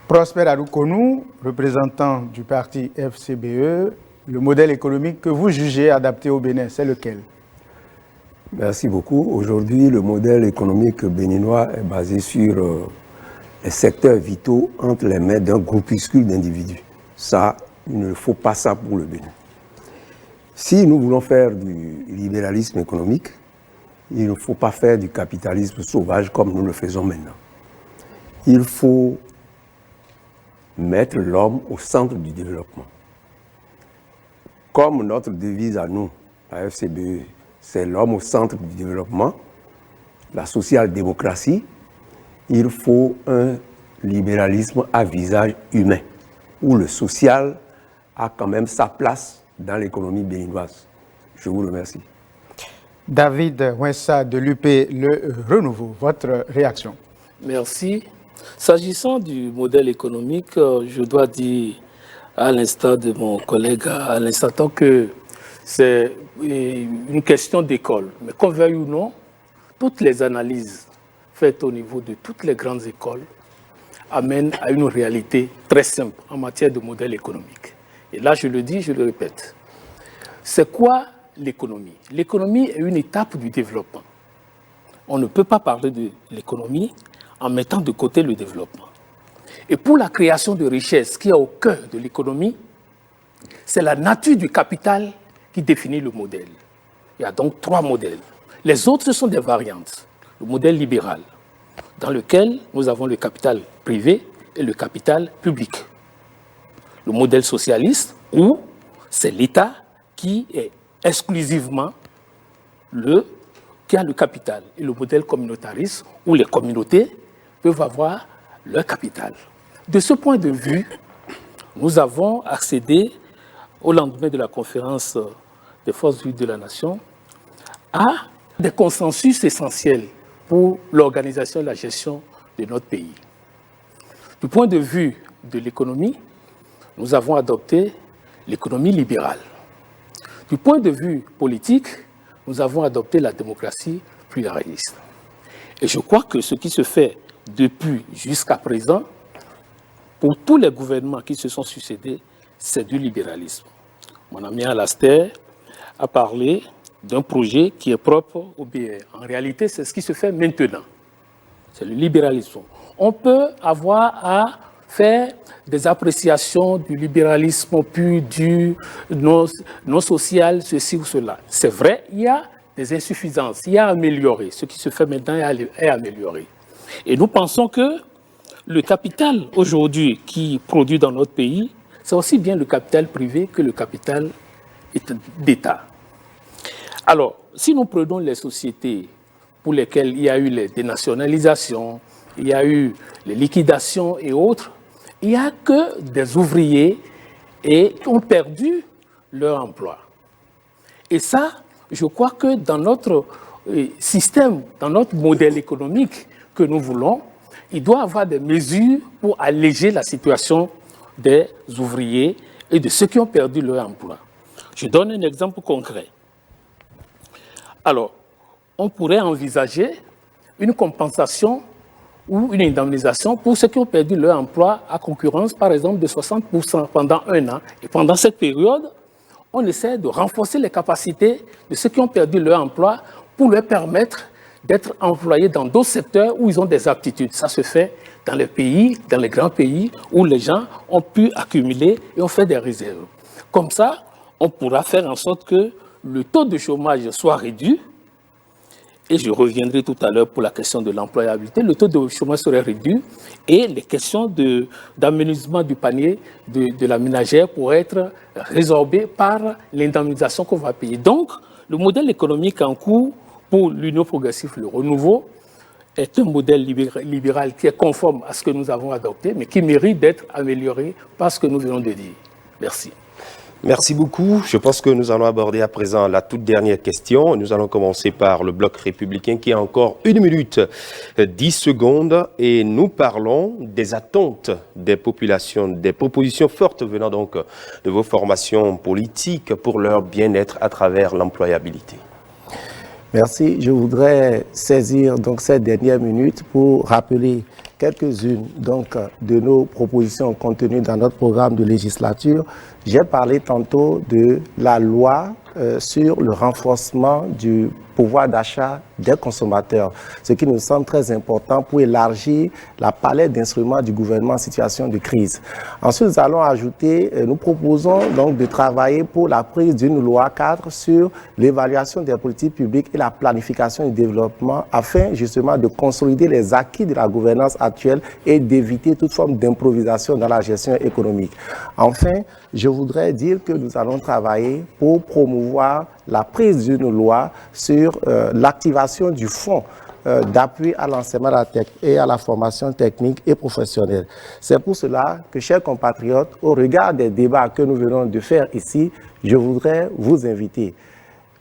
Prosper Aroukonou, représentant du parti FCBE, le modèle économique que vous jugez adapté au Bénin, c'est lequel? Merci beaucoup. Aujourd'hui, le modèle économique béninois est basé sur les secteurs vitaux entre les mains d'un groupuscule d'individus. Ça, il ne faut pas ça pour le Bénin. Si nous voulons faire du libéralisme économique, il ne faut pas faire du capitalisme sauvage comme nous le faisons maintenant. Il faut mettre l'homme au centre du développement. Comme notre devise à nous, à FCBE, c'est l'homme au centre du développement, la social-démocratie, il faut un libéralisme à visage humain, où le social a quand même sa place dans l'économie béninoise. Je vous remercie. David Wensa de l'UP Le Renouveau, votre réaction? Merci. S'agissant du modèle économique, je dois dire, à l'instar de mon collègue, à l'instant que c'est une question d'école. Mais qu'on veuille ou non, toutes les analyses faites au niveau de toutes les grandes écoles amènent à une réalité très simple en matière de modèle économique. Et là, je le dis, je le répète. C'est quoi l'économie? L'économie est une étape du développement. On ne peut pas parler de l'économie en mettant de côté le développement. Et pour la création de richesses qui est au cœur de l'économie, c'est la nature du capital qui définit le modèle. Il y a donc 3 modèles. Les autres, ce sont des variantes. Le modèle libéral, dans lequel nous avons le capital privé et le capital public. Le modèle socialiste, où c'est l'État qui est exclusivement qui a le capital. Et le modèle communautariste, où les communautés peuvent avoir leur capital. De ce point de vue, nous avons accédé, au lendemain de la conférence des forces vives de la nation, à des consensus essentiels pour l'organisation et la gestion de notre pays. Du point de vue de l'économie, nous avons adopté l'économie libérale. Du point de vue politique, nous avons adopté la démocratie pluraliste. Et je crois que ce qui se fait depuis jusqu'à présent, pour tous les gouvernements qui se sont succédés, c'est du libéralisme. Mon ami Alastair a parlé d'un projet qui est propre au BR. En réalité, c'est ce qui se fait maintenant. C'est le libéralisme. On peut avoir à faire des appréciations du libéralisme pur, du non social, ceci ou cela. C'est vrai, il y a des insuffisances, il y a à améliorer. Ce qui se fait maintenant est amélioré. Et nous pensons que le capital aujourd'hui qui produit dans notre pays, c'est aussi bien le capital privé que le capital d'État. Alors, si nous prenons les sociétés pour lesquelles il y a eu les dénationalisations, il y a eu les liquidations et autres, il n'y a que des ouvriers et qui ont perdu leur emploi. Et ça, je crois que dans notre système, dans notre modèle économique que nous voulons, il doit y avoir des mesures pour alléger la situation des ouvriers et de ceux qui ont perdu leur emploi. Je donne un exemple concret. Alors, on pourrait envisager une compensation ou une indemnisation pour ceux qui ont perdu leur emploi à concurrence, par exemple, de 60% pendant un an. Et pendant cette période, on essaie de renforcer les capacités de ceux qui ont perdu leur emploi pour leur permettre d'être employés dans d'autres secteurs où ils ont des aptitudes. Ça se fait dans les pays, dans les grands pays, où les gens ont pu accumuler et ont fait des réserves. Comme ça, on pourra faire en sorte que le taux de chômage soit réduit. Et je reviendrai tout à l'heure pour la question de l'employabilité. Le taux de chômage serait réduit et les questions d'aménagement du panier de la ménagère pourraient être résorbées par l'indemnisation qu'on va payer. Donc, le modèle économique en cours pour l'Union progressive, le renouveau, est un modèle libéral qui est conforme à ce que nous avons adopté, mais qui mérite d'être amélioré par ce que nous venons de dire. Merci. Merci beaucoup. Je pense que nous allons aborder à présent la toute dernière question. Nous allons commencer par le bloc républicain qui a encore 1 minute 10 secondes et nous parlons des attentes des populations, des propositions fortes venant donc de vos formations politiques pour leur bien-être à travers l'employabilité. Merci. Je voudrais saisir donc cette dernière minute pour rappeler quelques-unes de nos propositions contenues dans notre programme de législature. J'ai parlé tantôt de la loi sur le renforcement du pouvoir d'achat des consommateurs, ce qui nous semble très important pour élargir la palette d'instruments du gouvernement en situation de crise. Ensuite, nous allons ajouter, nous proposons donc de travailler pour la prise d'une loi cadre sur l'évaluation des politiques publiques et la planification du développement afin justement de consolider les acquis de la gouvernance actuelle et d'éviter toute forme d'improvisation dans la gestion économique. Enfin, je voudrais dire que nous allons travailler pour promouvoir la prise d'une loi sur l'activation du fonds d'appui à l'enseignement et à la formation technique et professionnelle. C'est pour cela que, chers compatriotes, au regard des débats que nous venons de faire ici, je voudrais vous inviter,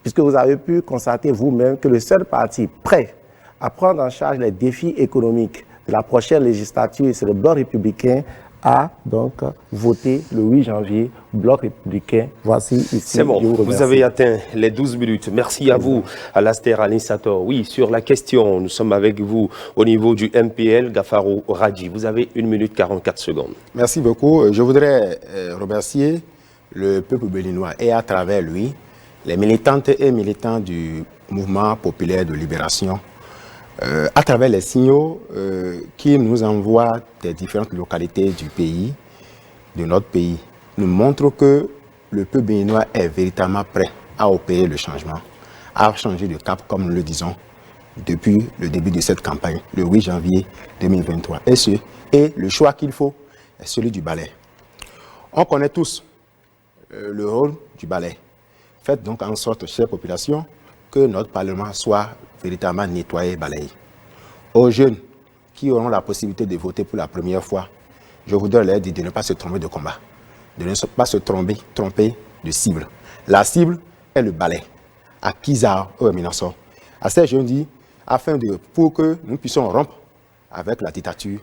puisque vous avez pu constater vous-même que le seul parti prêt à prendre en charge les défis économiques de la prochaine législature, c'est le Bloc républicain, a donc voté le 8 janvier, Bloc républicain. Voici ici. C'est bon, vous avez atteint les 12 minutes. Merci à vous, Alastair Alinsator. Oui, sur la question, nous sommes avec vous au niveau du MPL, Gafaro Radji. Vous avez 1 minute 44 secondes. Merci beaucoup. Je voudrais remercier le peuple béninois et à travers lui, les militantes et militants du mouvement populaire de libération, à travers les signaux qui nous envoient des différentes localités du pays, de notre pays, nous montrent que le peuple béninois est véritablement prêt à opérer le changement, à changer de cap, comme nous le disons, depuis le début de cette campagne, le 8 janvier 2023. Et le choix qu'il faut est celui du balai. On connaît tous le rôle du balai. Faites donc en sorte, chère population, que notre Parlement soit véritablement nettoyé et balayé. Aux jeunes qui auront la possibilité de voter pour la première fois, je voudrais leur dire de ne pas se tromper de combat, de ne pas se tromper de cible. La cible est le balai. À Kizar, au Minasor. À ces jeunes dit, pour que nous puissions rompre avec la dictature,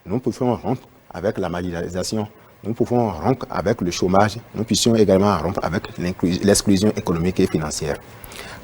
nous pouvons rompre avec la marginalisation, nous pouvons rompre avec le chômage, nous puissions également rompre avec l'exclusion économique et financière.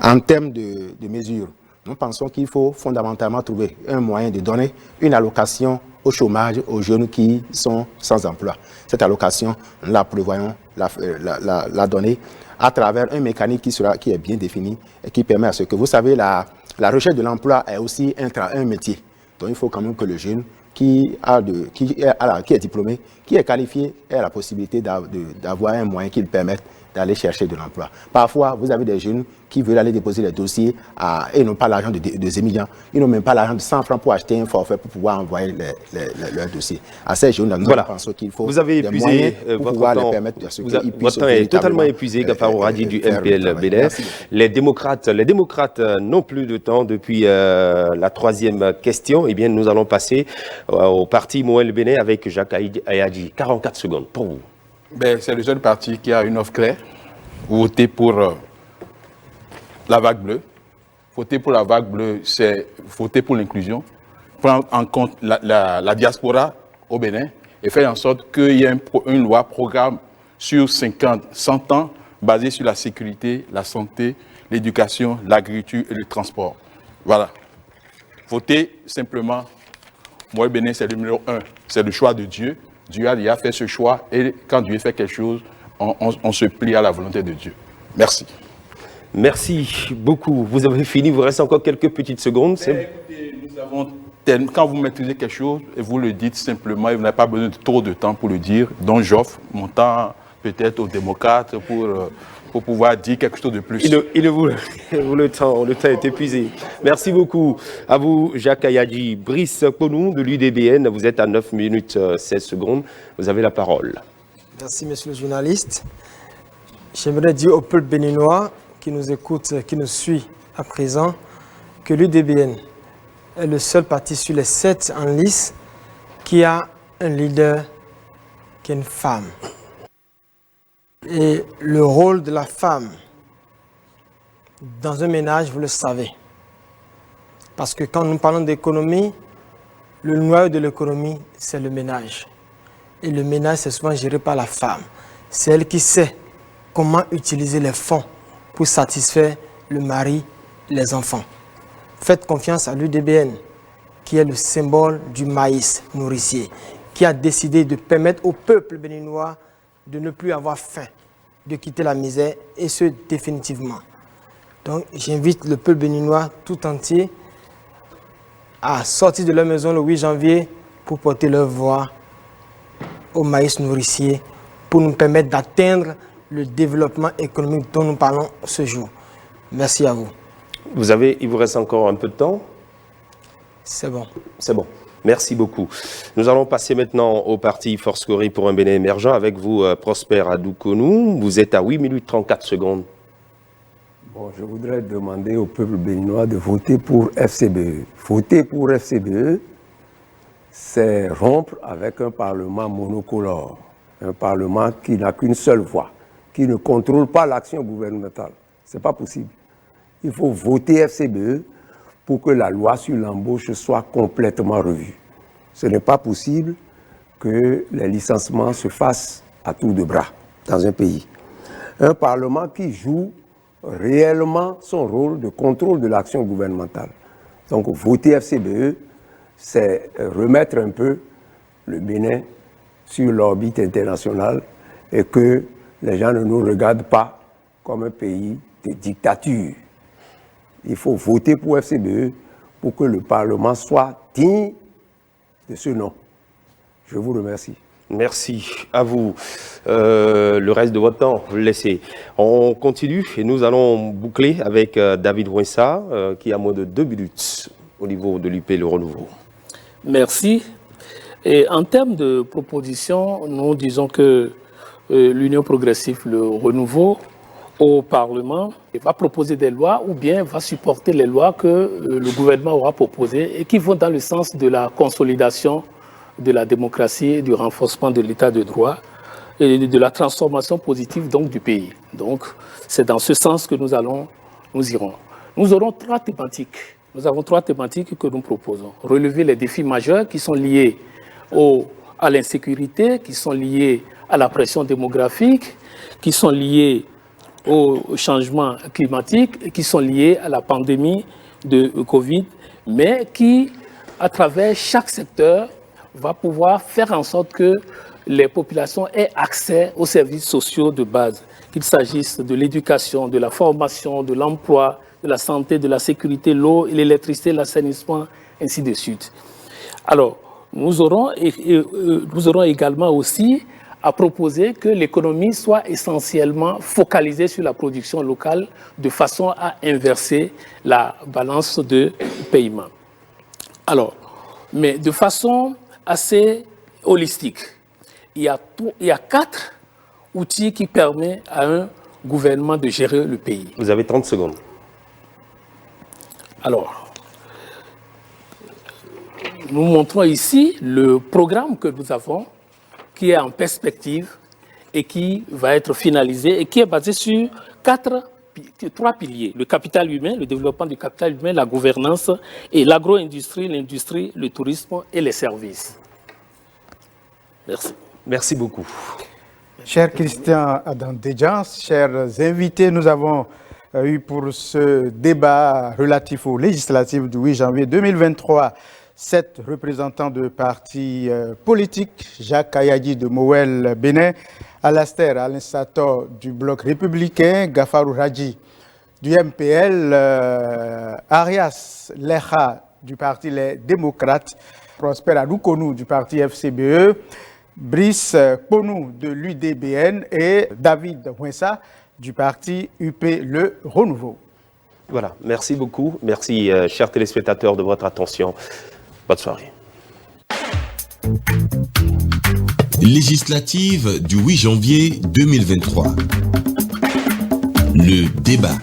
En termes de mesures, nous pensons qu'il faut fondamentalement trouver un moyen de donner une allocation au chômage aux jeunes qui sont sans emploi. Cette allocation, nous la prévoyons la donner à travers un mécanisme qui est bien défini et qui permet à ce que, vous savez, la recherche de l'emploi est aussi un métier. Donc il faut quand même que le jeune qui est diplômé, qui est qualifié, ait la possibilité d'avoir un moyen qui lui permette d'aller chercher de l'emploi. Parfois, vous avez des jeunes qui veulent aller déposer les dossiers et n'ont pas l'argent des émigrants. Ils n'ont même pas l'argent de 100 francs pour acheter un forfait pour pouvoir envoyer leurs dossiers. À ces jeunes-là, nous pensons qu'il faut des moyens pour pouvoir leur permettre de ce qu'ils puissent... Votre temps est totalement épuisé, Gafaro Radji du MPL Bénin. Les démocrates n'ont plus de temps depuis la troisième question. Eh bien, nous allons passer au parti Moël Bénin avec Jacques Ayadji. 44 secondes pour vous. C'est le seul parti qui a une offre claire. Voter pour la vague bleue. Voter pour la vague bleue, c'est voter pour l'inclusion, prendre en compte la diaspora au Bénin et faire en sorte qu'il y ait une loi programme sur 50, 100 ans basée sur la sécurité, la santé, l'éducation, l'agriculture et le transport. Voilà. Voter simplement, moi, le Bénin, c'est le numéro 1. C'est le choix de Dieu. Dieu a déjà fait ce choix et quand Dieu fait quelque chose, on se plie à la volonté de Dieu. Merci. Merci beaucoup. Vous avez fini, il vous reste encore quelques petites secondes. Écoutez, quand vous maîtrisez quelque chose, et vous le dites simplement, et vous n'avez pas besoin de trop de temps pour le dire, donc j'offre mon temps peut-être aux démocrates pour pouvoir dire quelque chose de plus. Le temps est épuisé. Merci beaucoup à vous, Jacques Ayadji. Brice Ponou de l'UDBN, vous êtes à 9 minutes 16 secondes. Vous avez la parole. Merci, monsieur le journaliste. J'aimerais dire au peuple béninois qui nous écoute, qui nous suit à présent, que l'UDBN est le seul parti sur les 7 en lice qui a un leader qui est une femme. Et le rôle de la femme dans un ménage, vous le savez. Parce que quand nous parlons d'économie, le noyau de l'économie, c'est le ménage. Et le ménage, c'est souvent géré par la femme. C'est elle qui sait comment utiliser les fonds pour satisfaire le mari, les enfants. Faites confiance à l'UDBN, qui est le symbole du maïs nourricier, qui a décidé de permettre au peuple béninois de ne plus avoir faim, de quitter la misère, et ce définitivement. Donc j'invite le peuple béninois tout entier à sortir de leur maison le 8 janvier pour porter leur voix au maïs nourricier, pour nous permettre d'atteindre le développement économique dont nous parlons ce jour. Merci à vous. Il vous reste encore un peu de temps? C'est bon. C'est bon. Merci beaucoup. Nous allons passer maintenant au parti Force Cori pour un Bénin émergent avec vous, Prosper Adoukonou. Vous êtes à 8 minutes 34 secondes. Bon, je voudrais demander au peuple béninois de voter pour FCBE. Voter pour FCBE, c'est rompre avec un parlement monocolore, un parlement qui n'a qu'une seule voix, qui ne contrôle pas l'action gouvernementale. Ce n'est pas possible. Il faut voter FCBE pour que la loi sur l'embauche soit complètement revue. Ce n'est pas possible que les licenciements se fassent à tour de bras dans un pays. Un parlement qui joue réellement son rôle de contrôle de l'action gouvernementale. Donc voter FCBE, c'est remettre un peu le Bénin sur l'orbite internationale et que les gens ne nous regardent pas comme un pays de dictature. Il faut voter pour FCBE pour que le Parlement soit digne de ce nom. Je vous remercie. Merci à vous. Le reste de votre temps, vous le laissez. On continue et nous allons boucler avec David Ouessa, qui a moins de 2 minutes au niveau de l'UP Le Renouveau. Merci. Et en termes de propositions, nous disons que l'Union progressive Le Renouveau au Parlement va proposer des lois ou bien va supporter les lois que le gouvernement aura proposées et qui vont dans le sens de la consolidation de la démocratie et du renforcement de l'état de droit et de la transformation positive donc, du pays. Donc, c'est dans ce sens que nous irons. Nous aurons 3 thématiques. Nous avons 3 thématiques que nous proposons. Relever les défis majeurs qui sont liés à l'insécurité, qui sont liés à la pression démographique, qui sont liés au changement climatique et qui sont liés à la pandémie de Covid, mais qui, à travers chaque secteur, va pouvoir faire en sorte que les populations aient accès aux services sociaux de base, qu'il s'agisse de l'éducation, de la formation, de l'emploi, de la santé, de la sécurité, l'eau, l'électricité, l'assainissement, ainsi de suite. Alors, nous aurons également aussi à proposer que l'économie soit essentiellement focalisée sur la production locale de façon à inverser la balance de paiement. Alors, mais de façon assez holistique, il y a 4 outils qui permettent à un gouvernement de gérer le pays. Vous avez 30 secondes. Alors, nous montrons ici le programme que nous avons, qui est en perspective et qui va être finalisé et qui est basé sur trois piliers. Le capital humain, le développement du capital humain, la gouvernance et l'agro-industrie, l'industrie, le tourisme et les services. Merci. Merci beaucoup. Cher Christian Adam-Dejan, chers invités, nous avons eu pour ce débat relatif aux législatives du 8 janvier 2023 7 représentants de partis politiques, Jacques Ayadi de Mowel Bénin, Alastair Alinsator du Bloc républicain, Gafarou Radji du MPL, Arias Leha du Parti Les Démocrates, Prosper Adoukonou du Parti FCBE, Brice Ponou de l'UDBN et David Ouensa du Parti UP Le Renouveau. Voilà, merci beaucoup. Merci, chers téléspectateurs, de votre attention. Bonne soirée. Législative du 8 janvier 2023. Le débat.